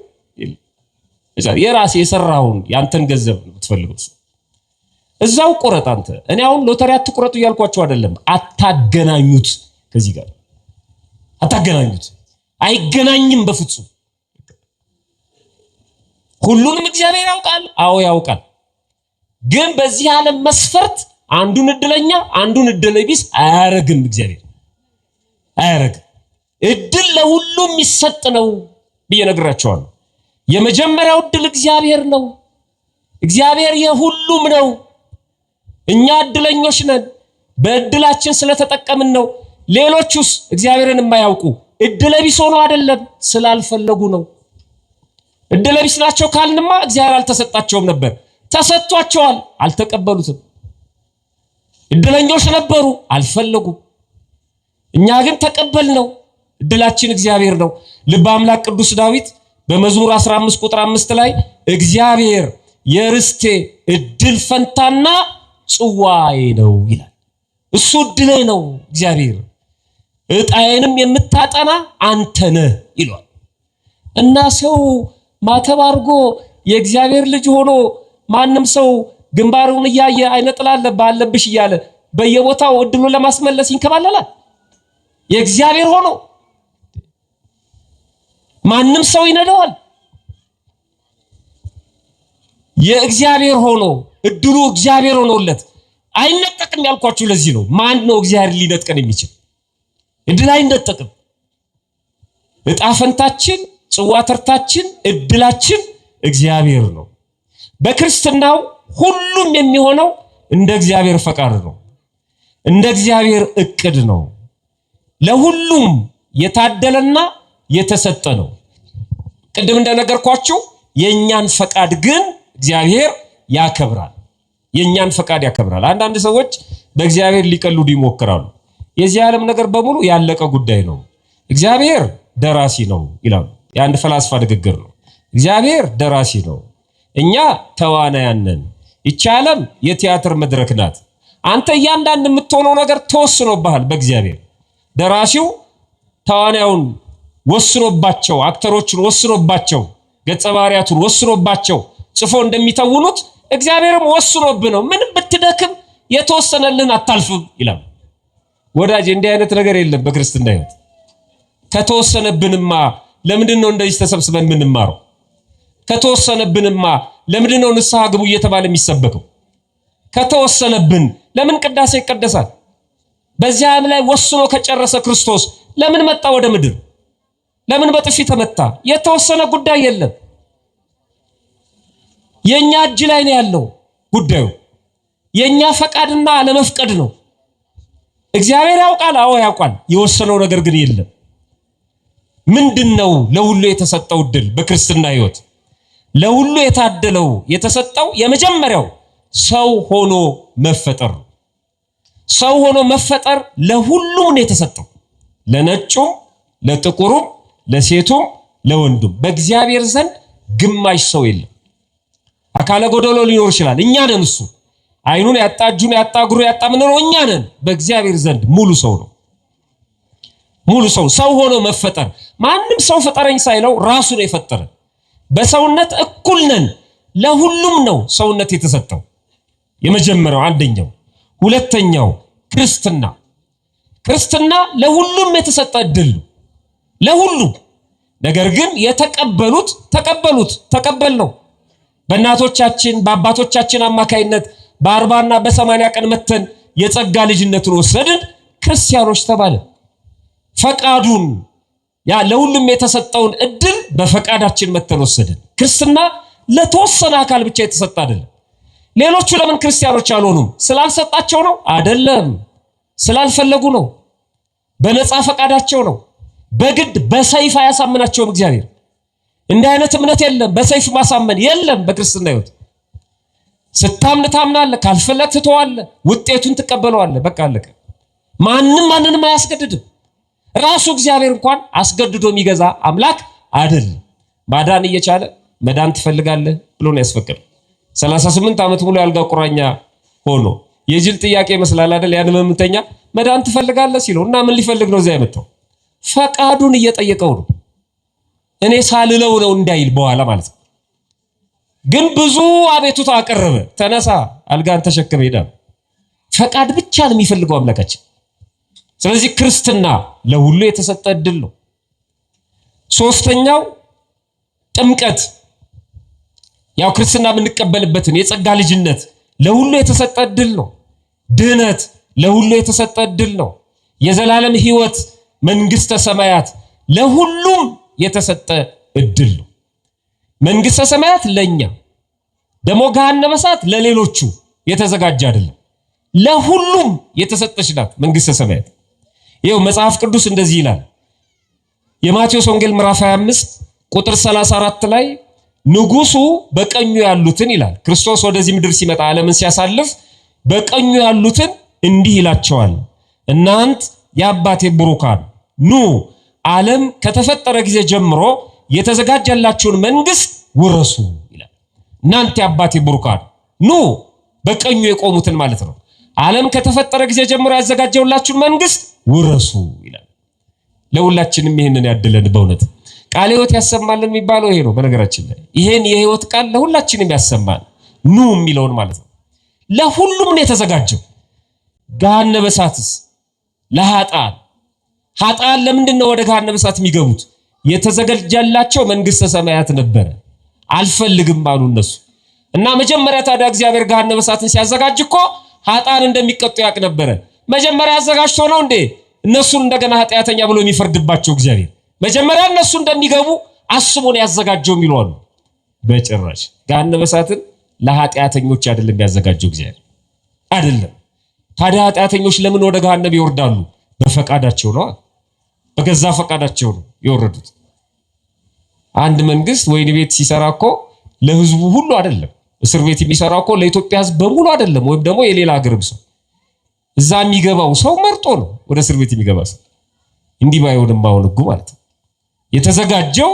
የራሴ የሰራውን ያንተን ገንዘብ የምትፈልገው እዛው ቁረጥ አንተ። እኔ አሁን ሎተሪ አትቁረጡ እያልኳችሁ አይደለም። አታገናኙት ከዚህ ጋር። አታገናኙት። አይገናኝም በፍጹም። ሁሉንም እግዚአብሔር ያውቃል። አዎ ያውቃል። ግን በዚህ ዓለም መስፈርት አንዱን እድለኛ አንዱን እድለቢስ አያረግም። እግዚአብሔር አያረግም። እድል ለሁሉም ይሰጥ ነው ብዬ ነግራቸዋለሁ። የመጀመሪያው እድል እግዚአብሔር ነው። እግዚአብሔር የሁሉም ነው። እኛ እድለኞች ነን። በእድላችን ስለተጠቀምን ነው። ሌሎቹስ እግዚአብሔርን የማያውቁ እድለቢስ ሆነው አይደለም፣ ስላልፈለጉ ነው። እድለቢስ ናቸው ካልንማ እግዚአብሔር አልተሰጣቸውም ነበር። ተሰጥቷቸዋል፣ አልተቀበሉትም። እድለኞች ነበሩ፣ አልፈለጉም። እኛ ግን ተቀበልነው። እድላችን እግዚአብሔር ነው። ልበ አምላክ ቅዱስ ዳዊት በመዝሙር 15 ቁጥር 5 ላይ እግዚአብሔር የርስቴ እድል ፈንታና ጽዋዬ ነው ይላል። እሱ እድሌ ነው እግዚአብሔር፣ ዕጣዬንም የምታጠና አንተ ነህ ይሏል። እና ሰው ማተብ አድርጎ የእግዚአብሔር ልጅ ሆኖ ማንም ሰው ግንባሩን እያየ አይነ ጥላ አለብሽ እያለ በየቦታው እድሉን ለማስመለስ ይንከባለላል። የእግዚአብሔር ሆኖ ማንም ሰው ይነደዋል። የእግዚአብሔር ሆኖ እድሉ እግዚአብሔር ሆኖለት አይነጠቅም ያልኳችሁ ለዚህ ነው። ማን ነው እግዚአብሔር ሊነጥቀን የሚችል? እድል አይነጠቅም። ዕጣ ፈንታችን፣ ጽዋ ተርታችን፣ እድላችን እግዚአብሔር ነው። በክርስትናው ሁሉም የሚሆነው እንደ እግዚአብሔር ፈቃድ ነው፣ እንደ እግዚአብሔር እቅድ ነው። ለሁሉም የታደለና የተሰጠ ነው። ቅድም እንደነገርኳችሁ የኛን ፈቃድ ግን እግዚአብሔር ያከብራል። የኛን ፈቃድ ያከብራል። አንዳንድ ሰዎች በእግዚአብሔር ሊቀልዱ ይሞክራሉ። የዚህ ዓለም ነገር በሙሉ ያለቀ ጉዳይ ነው፣ እግዚአብሔር ደራሲ ነው ይላሉ። የአንድ ፈላስፋ ንግግር ነው። እግዚአብሔር ደራሲ ነው፣ እኛ ተዋናያን ነን። ይህች ዓለም የቲያትር መድረክ ናት። አንተ እያንዳንድ የምትሆነው ነገር ተወስኖብሃል በእግዚአብሔር። ደራሲው ተዋናዩን ወስኖባቸው፣ አክተሮቹን ወስኖባቸው፣ ገጸ ባህሪያቱን ወስኖባቸው ጽፎ እንደሚተውኑት እግዚአብሔርም ወስኖብህ ነው። ምንም ብትደክም የተወሰነልን አታልፍም ይላል። ወዳጅ እንዲህ አይነት ነገር የለም በክርስትና ሕይወት። ከተወሰነብንማ ለምንድን ነው እንደዚህ ተሰብስበን የምንማረው? ከተወሰነብንማ ለምንድን ነው ንስሐ ግቡ እየተባለ የሚሰበከው? ከተወሰነብን ለምን ቅዳሴ ይቀደሳል? በዚያ ዓለም ላይ ወስኖ ከጨረሰ ክርስቶስ ለምን መጣ ወደ ምድር? ለምን በጥፊ ተመታ? የተወሰነ ጉዳይ የለም። የኛ እጅ ላይ ነው ያለው ጉዳዩ። የኛ ፈቃድና አለመፍቀድ ነው። እግዚአብሔር ያውቃል፣ አዎ ያውቃል። የወሰነው ነገር ግን የለም። ምንድነው ለሁሉ የተሰጠው እድል በክርስትና ሕይወት? ለሁሉ የታደለው የተሰጠው የመጀመሪያው ሰው ሆኖ መፈጠር ነው። ሰው ሆኖ መፈጠር ለሁሉም ነው የተሰጠው። ለነጩም፣ ለጥቁሩም፣ ለሴቱም፣ ለወንዱም። በእግዚአብሔር ዘንድ ግማሽ ሰው የለም። አካለ ጎደሎ ሊኖር ይችላል፣ እኛ ነን እሱ። አይኑን ያጣ፣ እጁን ያጣ፣ እግሩ ያጣ ምንነው እኛ ነን። በእግዚአብሔር ዘንድ ሙሉ ሰው ነው። ሙሉ ሰው ሰው ሆኖ መፈጠር። ማንም ሰው ፍጠረኝ ሳይለው ራሱ ነው የፈጠረ። በሰውነት እኩል ነን። ለሁሉም ነው ሰውነት የተሰጠው። የመጀመሪያው አንደኛው። ሁለተኛው ክርስትና። ክርስትና ለሁሉም የተሰጠ እድል ነው፣ ለሁሉም። ነገር ግን የተቀበሉት ተቀበልነው። በእናቶቻችን በአባቶቻችን አማካይነት በ40 እና በ80 ቀን መተን የጸጋ ልጅነትን ወሰድን፣ ክርስቲያኖች ተባለ። ፈቃዱን ያ ለሁሉም የተሰጠውን እድል በፈቃዳችን መተን ወሰድን። ክርስትና ለተወሰነ አካል ብቻ የተሰጠ አይደለም። ሌሎቹ ለምን ክርስቲያኖች አልሆኑም? ስላልሰጣቸው ነው? አይደለም። ስላልፈለጉ ነው። በነፃ ፈቃዳቸው ነው። በግድ በሰይፍ አያሳምናቸውም እግዚአብሔር። እንዲህ አይነት እምነት የለም። በሰይፍ ማሳመን የለም በክርስትና ሕይወት። ስታምን ታምናለህ፣ ካልፈለግ ትተዋለህ፣ ውጤቱን ትቀበለዋለህ። በቃ አለቀ። ማንንም አያስገድድም። ራሱ እግዚአብሔር እንኳን አስገድዶ የሚገዛ አምላክ አይደለም። ማዳን እየቻለ መዳን ትፈልጋለህ ብሎ ነው ያስፈቀደው። 38 ዓመት ሙሉ ያልጋ ቁራኛ ሆኖ የጅል ጥያቄ ይመስላል አይደል? ያን ህመምተኛ መዳን ትፈልጋለህ ሲለው እና ምን ሊፈልግ ነው እዚያ የመጣው? ፈቃዱን እየጠየቀው ነው። እኔ ሳልለው ነው እንዳይል በኋላ ማለት ነው። ግን ብዙ አቤቱታ አቀረበ። ተነሳ፣ አልጋን ተሸክመ ሄዳ። ፈቃድ ብቻ ነው የሚፈልገው አምላካችን። ስለዚህ ክርስትና ለሁሉ የተሰጠ ዕድል ነው። ሶስተኛው ጥምቀት፣ ያው ክርስትና የምንቀበልበትን የጸጋ ልጅነት ለሁሉ የተሰጠ ዕድል ነው። ድህነት ለሁሉ የተሰጠ ዕድል ነው። የዘላለም ሕይወት መንግስተ ሰማያት ለሁሉም የተሰጠ ዕድል ነው። መንግስተ ሰማያት ለኛ ደሞ ገሃነመ እሳት ለሌሎቹ የተዘጋጀ አይደለም። ለሁሉም የተሰጠች ናት መንግስተ ሰማያት። ይሄው መጽሐፍ ቅዱስ እንደዚህ ይላል። የማቴዎስ ወንጌል ምዕራፍ 25 ቁጥር 34 ላይ ንጉሱ በቀኙ ያሉትን ይላል። ክርስቶስ ወደዚህ ምድር ሲመጣ ዓለምን ሲያሳልፍ በቀኙ ያሉትን እንዲህ ይላቸዋል፣ እናንት የአባቴ ብሩካን ኑ ዓለም ከተፈጠረ ጊዜ ጀምሮ የተዘጋጀላችሁን መንግስት ውረሱ ይላል። እናንተ የአባቴ ብሩካን ኑ፣ በቀኙ የቆሙትን ማለት ነው። ዓለም ከተፈጠረ ጊዜ ጀምሮ ያዘጋጀውላችሁን መንግስት ውረሱ ይላል። ለሁላችንም ይሄንን ያድለን። በእውነት ቃለ ሕይወት ያሰማልን የሚባለው ይሄ ነው። በነገራችን ላይ ይሄን የሕይወት ቃል ለሁላችንም ያሰማል። ኑ የሚለውን ማለት ነው። ለሁሉም ነው የተዘጋጀው። ገሃነመ እሳትስ ለኃጥአን። ኃጥአን ለምንድን ነው ወደ ገሃነመ እሳት የሚገቡት? የተዘጋጀላቸው መንግስተ ሰማያት ነበረ፣ አልፈልግም አሉ እነሱ። እና መጀመሪያ ታዲያ እግዚአብሔር ገሃነመ እሳትን ሲያዘጋጅ እኮ ኃጥአን እንደሚቀጡ ያውቅ ነበረ። መጀመሪያ አዘጋጅቶ ነው እንዴ እነሱን እንደገና ኃጢአተኛ ብሎ የሚፈርድባቸው እግዚአብሔር? መጀመሪያ እነሱ እንደሚገቡ አስቦ ነው ያዘጋጀው የሚሏሉ። በጭራሽ ገሃነመ እሳትን ለኃጢአተኞች አይደለም ያዘጋጀው እግዚአብሔር አይደለም። ታዲያ ኃጢአተኞች ለምን ወደ ገሃነም ይወርዳሉ? በፈቃዳቸው ነው፣ በገዛ ፈቃዳቸው ነው የወረዱት። አንድ መንግስት ወይን ቤት ሲሰራ እኮ ለህዝቡ ሁሉ አይደለም። እስር ቤት የሚሰራው እኮ ለኢትዮጵያ ህዝብ በሙሉ አይደለም፣ ወይም ደግሞ የሌላ ሀገርም ሰው። እዛ የሚገባው ሰው መርጦ ነው ወደ እስር ቤት የሚገባ ሰው። እንዲህ ባይሆንም አሁን ህጉ ማለት ነው የተዘጋጀው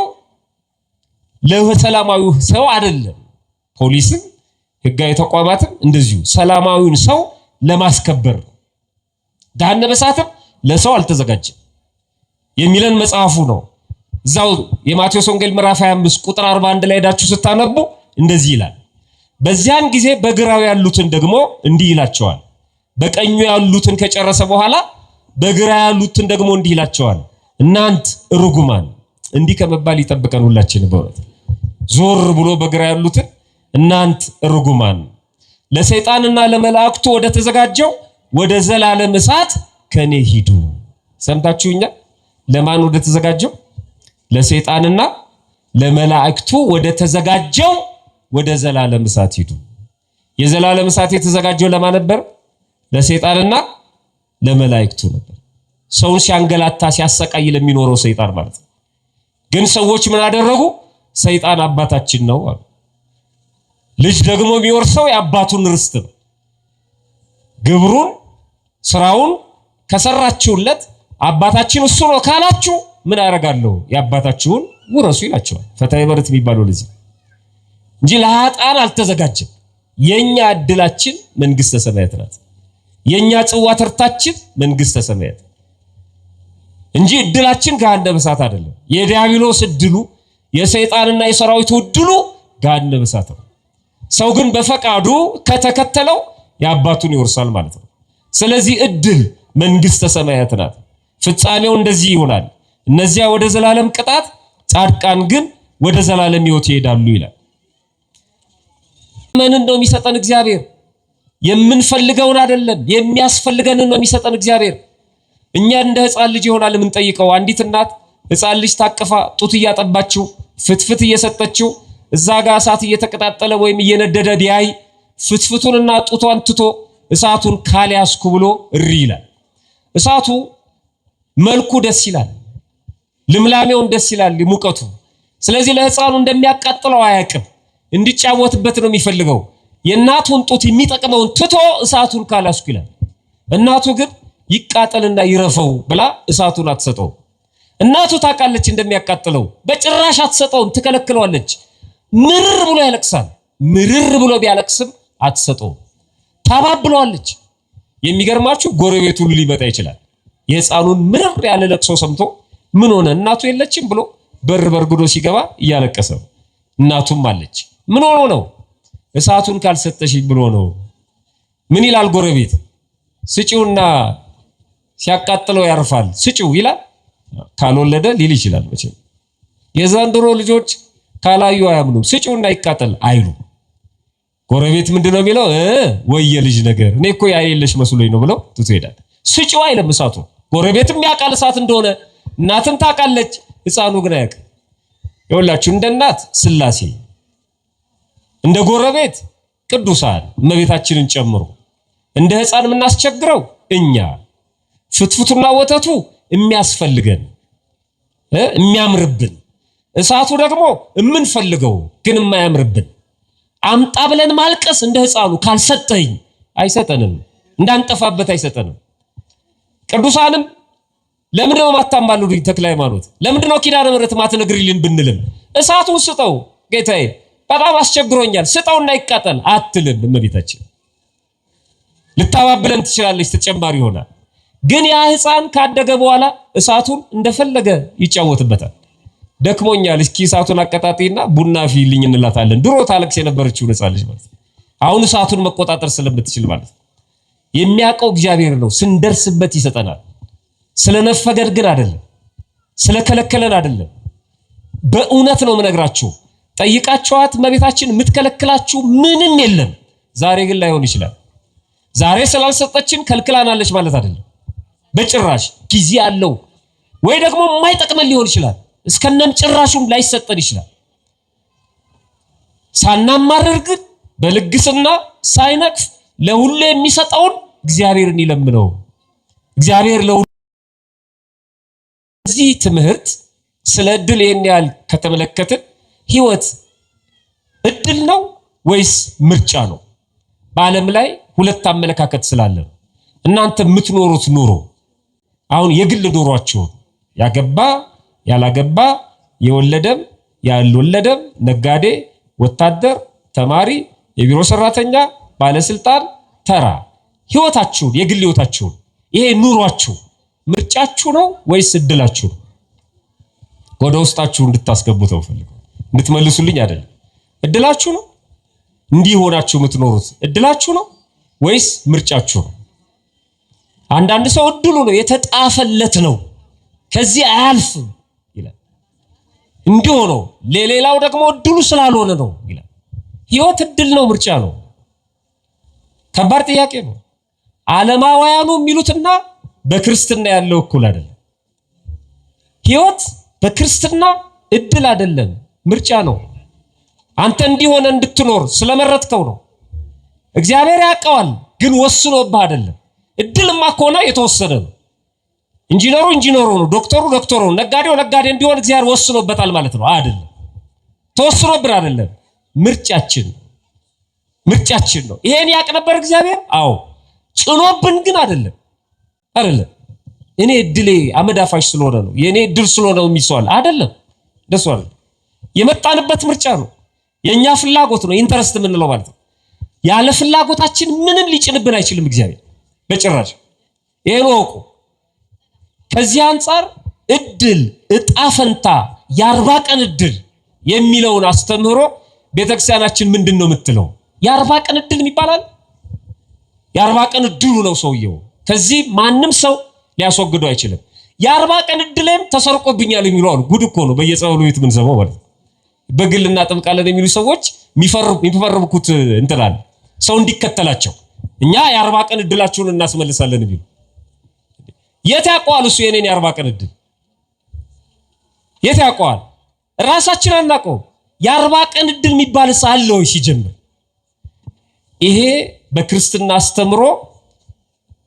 ለሰላማዊ ሰው አይደለም። ፖሊስም ህጋዊ ተቋማትም እንደዚሁ ሰላማዊውን ሰው ለማስከበር ነው። ገሃነመ እሳትም ለሰው አልተዘጋጀም የሚለን መጽሐፉ ነው። እዛው የማቴዎስ ወንጌል ምዕራፍ 25 ቁጥር 41 ላይ ሄዳችሁ ስታነቡ እንደዚህ ይላል፣ በዚያን ጊዜ በግራው ያሉትን ደግሞ እንዲህ ይላቸዋል። በቀኙ ያሉትን ከጨረሰ በኋላ በግራ ያሉትን ደግሞ እንዲህ ይላቸዋል፣ እናንት ርጉማን። እንዲህ ከመባል ይጠብቀን ሁላችን። በእውነት ዞር ብሎ በግራ ያሉትን እናንት ርጉማን ለሰይጣንና ለመላእክቱ ወደ ተዘጋጀው ወደ ዘላለም እሳት ከኔ ሂዱ። ሰምታችሁኛል? ለማን ወደ ተዘጋጀው? ለሰይጣንና ለመላእክቱ ወደ ተዘጋጀው ወደ ዘላለም እሳት ሂዱ። የዘላለም እሳት የተዘጋጀው ለማን ነበር? ለሰይጣንና ለመላእክቱ ነበር። ሰውን ሲያንገላታ ሲያሰቃይ ለሚኖረው ሰይጣን ማለት ነው። ግን ሰዎች ምን አደረጉ? ሰይጣን አባታችን ነው አሉ። ልጅ ደግሞ የሚወርሰው የአባቱን ርስት ነው። ግብሩን ስራውን ከሰራችሁለት አባታችን እሱ ነው ካላችሁ ምን አደርጋለሁ? የአባታችሁን ውረሱ ይላቸዋል። ፈትሐ በረት የሚባለው ለዚህ እንጂ ለኃጥአን አልተዘጋጀም። የኛ እድላችን መንግስተ ሰማያት ናት። የኛ ጽዋ ተርታችን መንግስተ ሰማያት እንጂ እድላችን ገሃነመ እሳት አይደለም። የዲያብሎስ እድሉ የሰይጣንና የሰራዊቱ እድሉ ገሃነመ እሳት ነው። ሰው ግን በፈቃዱ ከተከተለው የአባቱን ይወርሳል ማለት ነው። ስለዚህ እድል መንግስተ ሰማያት ናት። ፍጻሜው እንደዚህ ይሆናል። እነዚያ ወደ ዘላለም ቅጣት፣ ጻድቃን ግን ወደ ዘላለም ሕይወት ይሄዳሉ ይላል። ምንን ነው የሚሰጠን እግዚአብሔር? የምንፈልገውን አይደለም፣ የሚያስፈልገንን ነው የሚሰጠን እግዚአብሔር። እኛ እንደ ሕፃን ልጅ ይሆናል የምንጠይቀው። አንዲት እናት ሕፃን ልጅ ታቅፋ ጡት እያጠባችው ፍትፍት እየሰጠችው እዛ ጋር እሳት እየተቀጣጠለ ወይም እየነደደ ቢያይ ፍትፍቱንና ጡቷን ትቶ እሳቱን ካልያዝኩ ብሎ እሪ ይላል። እሳቱ መልኩ ደስ ይላል፣ ልምላሜውን ደስ ይላል፣ ሙቀቱ። ስለዚህ ለሕፃኑ እንደሚያቃጥለው አያውቅም፣ እንዲጫወትበት ነው የሚፈልገው። የእናቱን ጡት የሚጠቅመውን ትቶ እሳቱን ካልያዝኩ ይላል። እናቱ ግን ይቃጠልና ይረፈው ብላ እሳቱን አትሰጠው። እናቱ ታውቃለች እንደሚያቃጥለው፣ በጭራሽ አትሰጠውም፣ ትከለክለዋለች። ምርር ብሎ ያለቅሳል። ምርር ብሎ ቢያለቅስም አትሰጠው፣ ታባብለዋለች። የሚገርማችሁ ጎረቤቱ ሁሉ ሊመጣ ይችላል። የሕፃኑን ምርር ያለ ለቅሶ ሰምቶ ምን ሆነ እናቱ የለችም ብሎ በር በርግዶ ሲገባ እያለቀሰ እናቱም አለች። ምን ሆኖ ነው? እሳቱን ካልሰጠሽ ብሎ ነው። ምን ይላል ጎረቤት? ስጪውና ሲያቃጥለው ያርፋል ስጪው ይላል። ካልወለደ ሊል ይችላል። መቼም የዘንድሮ ልጆች ካላዩ አያምኑም። ስጪውና ይቃጠል አይሉ። ጎረቤት ምንድነው የሚለው? ወየ ልጅ ነገር እኔ እኮ ያየለሽ መስሎኝ ነው ብለው ትቶ ይሄዳል። ስጪው አይልም እሳቱ። ጎረቤትም ያውቃል እሳት እንደሆነ፣ እናትም ታውቃለች፣ ህፃኑ ግን አያውቅም። ይኸውላችሁ እንደ እናት ሥላሴ፣ እንደ ጎረቤት ቅዱሳን እመቤታችንን ጨምሮ፣ እንደ ህፃን የምናስቸግረው እኛ፣ ፍትፍቱና ወተቱ የሚያስፈልገን የሚያምርብን፣ እሳቱ ደግሞ የምንፈልገው ግን የማያምርብን፣ አምጣ ብለን ማልቀስ እንደ ህፃኑ ካልሰጠኝ አይሰጠንም፣ እንዳንጠፋበት አይሰጠንም። ቅዱሳንም ለምንድነው ማታማሉኝ? ተክለ ሃይማኖት ለምንድነው ኪዳነ ምሕረት ማትነግሪልን ብንልም እሳቱን ስጠው ጌታዬ በጣም አስቸግሮኛል ስጠውና ይቃጠል አትልም። እመቤታችን ልታባብለን ትችላለች፣ ተጨማሪ ይሆናል። ግን ያ ህፃን ካደገ በኋላ እሳቱን እንደፈለገ ይጫወትበታል። ደክሞኛል እስኪ እሳቱን አቀጣጥይና ቡና ፊልኝ እንላታለን። ድሮ ታለቅስ የነበረችው ህፃን ልጅ ማለት አሁን እሳቱን መቆጣጠር ስለምትችል ማለት የሚያውቀው እግዚአብሔር ነው። ስንደርስበት ይሰጠናል። ስለነፈገድ ግን አይደለም፣ ስለከለከለን አይደለም። በእውነት ነው የምነግራችሁ። ጠይቃችኋት እመቤታችን የምትከለክላችሁ ምንም የለም። ዛሬ ግን ላይሆን ይችላል። ዛሬ ስላልሰጠችን ከልክላናለች ማለት አይደለም በጭራሽ። ጊዜ አለው ወይ ደግሞ የማይጠቅመን ሊሆን ይችላል። እስከነም ጭራሹም ላይሰጠን ይችላል። ሳናማርር ግን በልግስና ሳይነቅፍ ለሁሉ የሚሰጠውን እግዚአብሔርን ይለምነው። እግዚአብሔር ለሁሉ እዚህ ትምህርት ስለ እድል ይሄን ያህል ከተመለከትን ህይወት እድል ነው ወይስ ምርጫ ነው? በዓለም ላይ ሁለት አመለካከት ስላለ እናንተ የምትኖሩት ኑሮ አሁን የግል ኑሯችሁ ያገባ ያላገባ፣ የወለደም ያልወለደም፣ ነጋዴ፣ ወታደር፣ ተማሪ፣ የቢሮ ሰራተኛ፣ ባለስልጣን፣ ተራ ህይወታችሁ የግል ህይወታችሁ ይሄ ኑሯችሁ ምርጫችሁ ነው ወይስ እድላችሁ ነው? ወደ ውስጣችሁ እንድታስገቡት ፈልገው እንድትመልሱልኝ አይደለም። እድላችሁ ነው? እንዲህ ሆናችሁ የምትኖሩት እድላችሁ ነው ወይስ ምርጫችሁ ነው? አንዳንድ ሰው እድሉ ነው የተጣፈለት ነው ከዚህ አያልፍም ይላል። እንዲሁ ነው። ለሌላው ደግሞ እድሉ ስላልሆነ ነው ይላል። ህይወት እድል ነው ምርጫ ነው? ከባድ ጥያቄ ነው። ዓለማውያኑ የሚሉትና በክርስትና ያለው እኩል አይደለም። ህይወት በክርስትና እድል አይደለም ምርጫ ነው። አንተ እንዲሆነ እንድትኖር ስለመረጥከው ነው። እግዚአብሔር ያውቀዋል ግን ወስኖብህ አይደለም። እድልማ ከሆነ የተወሰነ ነው። ኢንጂነሩ ኢንጂነሩ ነው፣ ዶክተሩ ዶክተሩ ነው፣ ነጋዴው ነጋዴ እንዲሆን እግዚአብሔር ወስኖበታል ማለት ነው አይደለም። ተወስኖብን አይደለም፣ ምርጫችን ነው። ይሄን ያውቅ ነበር እግዚአብሔር። አዎ ጭኖብን ግን አይደለም። እኔ እድሌ አመዳፋሽ ስለሆነ ነው የኔ እድል ስለሆነ ነው የሚሰዋል አይደለም። ደስ አይደል? የመጣንበት ምርጫ ነው። የኛ ፍላጎት ነው ኢንተረስት የምንለው ማለት ነው። ያለ ፍላጎታችን ምንም ሊጭንብን አይችልም እግዚአብሔር በጭራሽ። ይሄን ወቁ። ከዚህ አንፃር እድል እጣ ፈንታ የ40 ቀን እድል የሚለውን አስተምህሮ ቤተክርስቲያናችን ምንድነው የምትለው? የ40 ቀን እድል ይባላል። የ40 ቀን እድሉ ነው ሰውየው። ከዚህ ማንም ሰው ሊያስወግደው አይችልም። የ40 ቀን እድልም ተሰርቆብኛል የሚሉ አሉ። ጉድ እኮ ነው በየጸበሉ ቤት ምን ሰማው ማለት ነው። በግልና ጥምቃለን የሚሉ ሰዎች የሚፈርሙት እንትላል ሰው እንዲከተላቸው እኛ የ40 ቀን እድላችሁን እናስመልሳለን የሚሉ የት ያውቀዋል? እሱ የኔን የ40 ቀን እድል የት ያውቀዋል? ራሳችን አናውቀው። የ40 ቀን እድል የሚባልስ አለ ወይ ሲጀምር? ይሄ በክርስትና አስተምሮ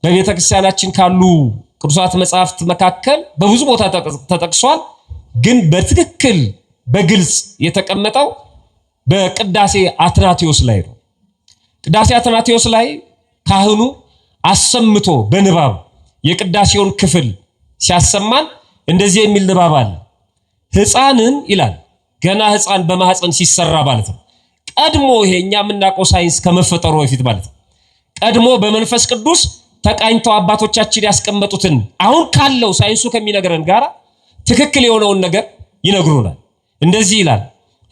በቤተክርስቲያናችን ካሉ ቅዱሳት መጻሕፍት መካከል በብዙ ቦታ ተጠቅሷል። ግን በትክክል በግልጽ የተቀመጠው በቅዳሴ አትናቴዎስ ላይ ነው። ቅዳሴ አትናቴዎስ ላይ ካህኑ አሰምቶ በንባብ የቅዳሴውን ክፍል ሲያሰማን እንደዚህ የሚል ንባብ አለ። ሕፃንን ይላል ገና ሕፃን በማህፀን ሲሰራ ማለት ነው። ቀድሞ ይሄኛ የምናውቀው ሳይንስ ከመፈጠሩ በፊት ማለት ነው። ቀድሞ በመንፈስ ቅዱስ ተቃኝተው አባቶቻችን ያስቀመጡትን አሁን ካለው ሳይንሱ ከሚነገረን ጋር ትክክል የሆነውን ነገር ይነግሩናል። እንደዚህ ይላል፣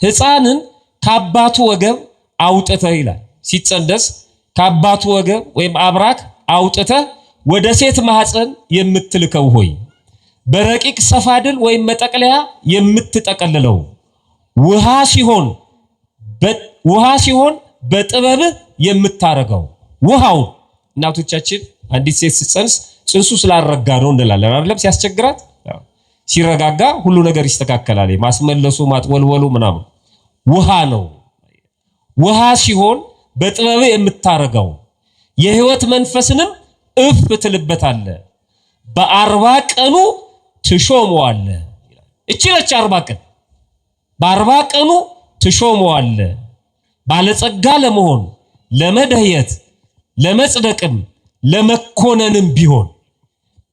ሕፃንን ከአባቱ ወገብ አውጥተህ ይላል። ሲጸንደስ ከአባቱ ወገብ ወይም አብራክ አውጥተህ ወደ ሴት ማህፀን የምትልከው ሆይ በረቂቅ ሰፋድል ወይም መጠቅለያ የምትጠቀልለው ውሃ ሲሆን በጥበብ የምታረጋው ውሃው እናቶቻችን አንዲት ሴት ስትጸንስ ጽንሱ ስላረጋ ነው እንላለን አይደለም ሲያስቸግራት ሲረጋጋ ሁሉ ነገር ይስተካከላል ማስመለሱ ማጥወልወሉ ምናምን ውሃ ነው ውሃ ሲሆን በጥበብ የምታረጋው የህይወት መንፈስንም እፍ ትልበታለ በ40 ቀኑ ትሾመዋለ እቺ ነች 40 ቀን በ40 ቀኑ ትሾመዋለ ባለጸጋ ለመሆን ለመደየት ለመጽደቅም ለመኮነንም ቢሆን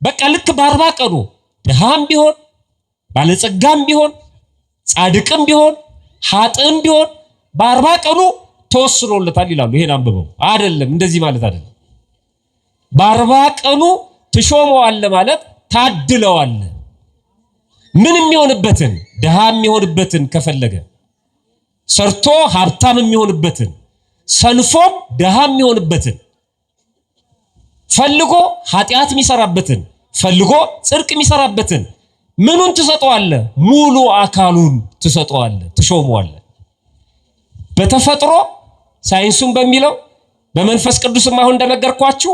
በቃ ልክ በ40 ቀኑ ደሃም ቢሆን ባለጸጋም ቢሆን ጻድቅም ቢሆን ኃጥእም ቢሆን በ40 ቀኑ ተወስኖለታል ይላሉ ይሄን አንብበው አይደለም እንደዚህ ማለት አይደለም በ40 ቀኑ ትሾመዋለ ማለት ታድለዋል ምን የሚሆንበትን ደሃም የሚሆንበትን ከፈለገ ሰርቶ ሀብታም የሚሆንበትን ሰንፎም ደሃም የሚሆንበትን ፈልጎ ኃጢአት የሚሰራበትን ፈልጎ ጽድቅ የሚሰራበትን ምኑን ትሰጠዋለ ሙሉ አካሉን ትሰጠዋለ ትሾመዋለ በተፈጥሮ ሳይንሱም በሚለው በመንፈስ ቅዱስም አሁን እንደነገርኳችሁ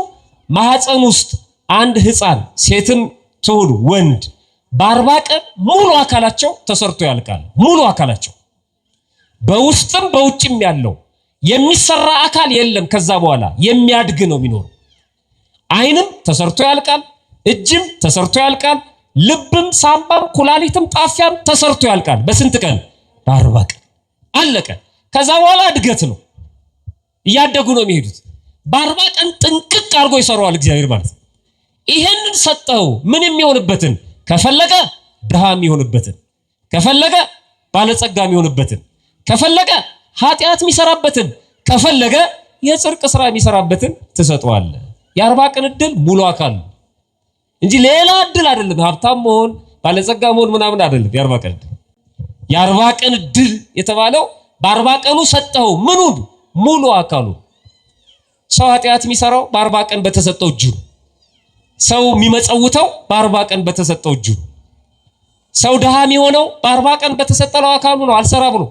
ማህፀን ውስጥ አንድ ህፃን ሴትም ትሁን ወንድ በ40 ቀን ሙሉ አካላቸው ተሰርቶ ያልቃል ሙሉ አካላቸው በውስጥም በውጭም ያለው የሚሰራ አካል የለም ከዛ በኋላ የሚያድግ ነው የሚኖር አይንም ተሰርቶ ያልቃል እጅም ተሰርቶ ያልቃል ልብም ሳምባም ኩላሊትም ጣፊያም ተሰርቶ ያልቃል በስንት ቀን በ40 ቀን አለቀ ከዛ በኋላ እድገት ነው እያደጉ ነው የሚሄዱት በ40 ቀን ጥንቅቅ አድርጎ ይሰራዋል እግዚአብሔር ማለት ይሄንን ሰጠው ምን የሚሆንበትን ከፈለገ ደሃም ይሆንበትን ከፈለገ ባለጸጋ ይሆንበትን ከፈለገ ኃጢአት የሚሰራበትን ከፈለገ የጽድቅ ስራ የሚሰራበትን ትሰጠዋለ የ40 ቀን እድል ሙሉ አካል እንጂ ሌላ እድል አይደለም ሀብታም መሆን ባለጸጋ መሆን ምናምን አይደለም የ40 ቀን እድል የ40 ቀን እድል የተባለው በ40 ቀኑ ሰጠው ምኑን ሙሉ አካሉ ሰው ኃጢአት የሚሰራው በ40 ቀን በተሰጠው እጁ ሰው የሚመጸውተው በ40 ቀን በተሰጠው እጁ ሰው ደሃም የሆነው በ40 ቀን በተሰጠው አካሉ ነው አልሰራ ብሎ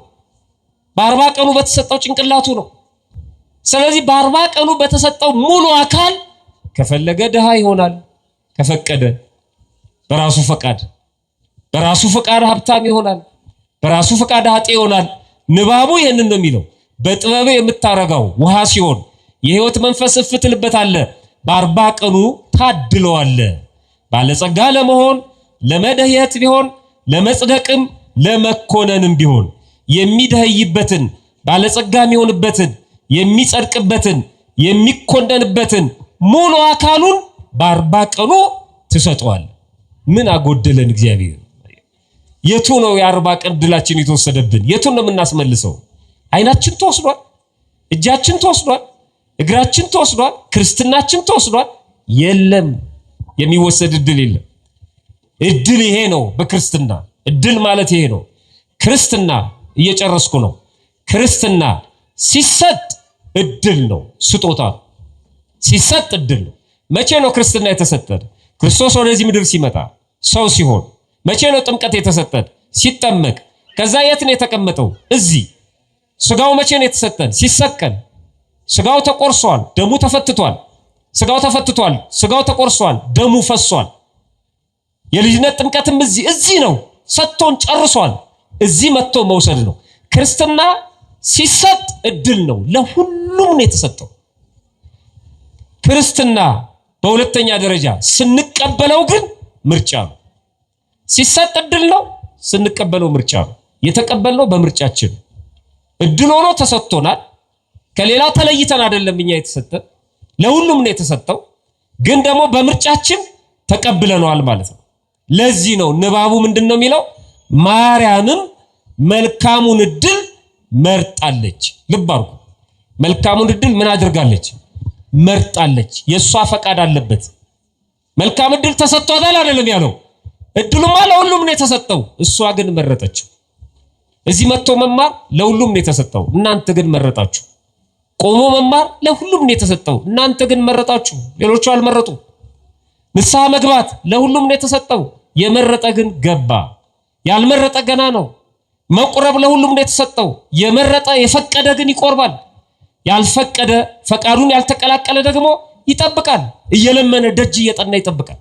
በ40 ቀኑ በተሰጠው ጭንቅላቱ ነው ስለዚህ በ40 ቀኑ በተሰጠው ሙሉ አካል ከፈለገ ደሃ ይሆናል ከፈቀደ በራሱ ፈቃድ ሀብታም ይሆናል በራሱ ፈቃድ ኃጥእ ይሆናል ንባቡ ይሄንን ነው የሚለው በጥበብ የምታረጋው ውሃ ሲሆን የህይወት መንፈስ እፍ ትልበታለ በ40 ቀኑ ታድለዋለ ባለጸጋ ለመሆን ለመደየት ቢሆን ለመጽደቅም ለመኮነንም ቢሆን የሚደህይበትን ባለጸጋ የሚሆንበትን የሚጸድቅበትን የሚኮነንበትን ሙሉ አካሉን በ40 ቀኑ ትሰጠዋል ምን አጎደለን እግዚአብሔር የቱ ነው የ40 ቀን ድላችን የተወሰደብን የቱን ነው የምናስመልሰው አይናችን ተወስዷል እጃችን ተወስዷል እግራችን ተወስዷል ክርስትናችን ተወስዷል የለም የሚወሰድ እድል የለም እድል ይሄ ነው በክርስትና እድል ማለት ይሄ ነው ክርስትና እየጨረስኩ ነው ክርስትና ሲሰጥ እድል ነው ስጦታ ሲሰጥ እድል ነው መቼ ነው ክርስትና የተሰጠን ክርስቶስ ወደዚህ ምድር ሲመጣ ሰው ሲሆን መቼ ነው ጥምቀት የተሰጠን ሲጠመቅ ከዛ የት ነው የተቀመጠው እዚህ ስጋው መቼ ነው የተሰጠን ሲሰቀል ስጋው ተቆርሷል ደሙ ተፈትቷል ስጋው ተቆርሷል ደሙ ፈሷል የልጅነት ጥምቀትም እዚህ ነው ሰጥቶን ጨርሷል እዚህ መጥቶ መውሰድ ነው ክርስትና ሲሰጥ እድል ነው ለሁሉም ነው የተሰጠው ክርስትና በሁለተኛ ደረጃ ስንቀበለው ግን ምርጫ ነው ሲሰጥ እድል ነው ስንቀበለው ምርጫ ነው የተቀበልነው በምርጫችን እድል ሆኖ ተሰጥቶናል ከሌላው ተለይተን አይደለም እኛ የተሰጠን ለሁሉም ነው የተሰጠው ግን ደግሞ በምርጫችን ተቀብለናል ማለት ነው ለዚህ ነው ንባቡ ምንድነው የሚለው ማርያምም መልካሙን እድል መርጣለች ልብ አድርጉ መልካሙን እድል ምን አድርጋለች መርጣለች የሷ ፈቃድ አለበት መልካም እድል ተሰጥቷታል አይደለም ያለው እድሉማ ለሁሉም ነው የተሰጠው እሷ ግን መረጠችው እዚህ መጥቶ መማር ለሁሉም ነው የተሰጠው እናንተ ግን መረጣችሁ ቆሞ መማር ለሁሉም ነው የተሰጠው እናንተ ግን መረጣችሁ ሌሎቹ አልመረጡ ንስሐ መግባት ለሁሉም ነው የተሰጠው። የመረጠ ግን ገባ፣ ያልመረጠ ገና ነው። መቁረብ ለሁሉም ነው የተሰጠው። የመረጠ የፈቀደ ግን ይቆርባል። ያልፈቀደ ፈቃዱን ያልተቀላቀለ ደግሞ ይጠብቃል። እየለመነ ደጅ እየጠና ይጠብቃል።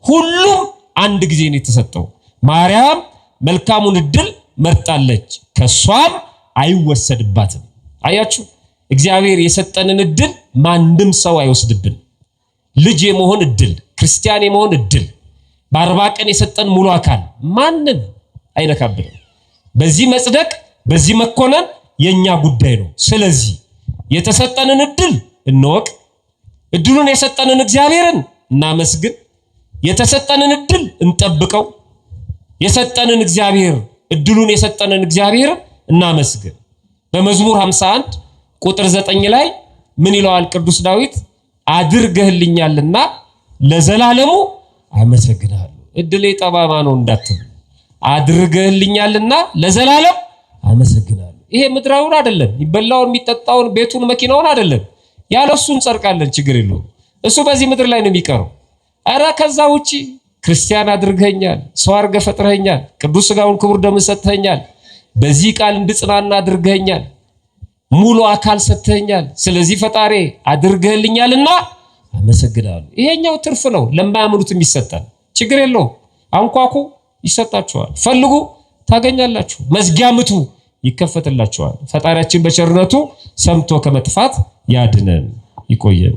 ሁሉም አንድ ጊዜ ነው የተሰጠው። ማርያም መልካሙን እድል መርጣለች፣ ከሷም አይወሰድባትም። አያችሁ፣ እግዚአብሔር የሰጠንን እድል ማንም ሰው አይወስድብን። ልጅ የመሆን እድል፣ ክርስቲያን የመሆን እድል፣ በ40 ቀን የሰጠን ሙሉ አካል ማንም አይነካብንም። በዚህ መጽደቅ፣ በዚህ መኮነን የኛ ጉዳይ ነው። ስለዚህ የተሰጠንን እድል እንወቅ፣ እድሉን የሰጠንን እግዚአብሔርን እናመስግን፣ የተሰጠንን እድል እንጠብቀው፣ የሰጠንን እግዚአብሔር እድሉን የሰጠንን እግዚአብሔርን እናመስግን። በመዝሙር 51 ቁጥር 9 ላይ ምን ይለዋል ቅዱስ ዳዊት? አድርገህልኛልና ለዘላለሙ አመሰግናለሁ። እድሌ ጠባማ ነው እንዳትሉ፣ አድርገህልኛልና ለዘላለም አመሰግናለሁ። ይሄ ምድራውን አይደለም፣ ይበላውን የሚጠጣውን ቤቱን መኪናውን አይደለም። ያለሱ እንጸድቃለን፣ ችግር የለውም። እሱ በዚህ ምድር ላይ ነው የሚቀረው። አረ ከዛ ውጪ ክርስቲያን አድርገኛል፣ ሰው አድርገህ ፈጥረኛል፣ ቅዱስ ሥጋውን ክቡር ደሙን ሰጥተኛል፣ በዚህ ቃል እንድጽናና አድርገኛል፣ ሙሉ አካል ሰጥተኛል። ስለዚህ ፈጣሪ አድርገህልኛልና አመሰግናለሁ። ይሄኛው ትርፍ ነው፣ ለማያምኑት የሚሰጣል። ችግር የለውም። አንኳኩ ይሰጣችኋል፣ ፈልጉ ታገኛላችሁ፣ መዝጊያ ምቱ ይከፈትላችኋል። ፈጣሪያችን በቸርነቱ ሰምቶ ከመጥፋት ያድነን፣ ይቆየን።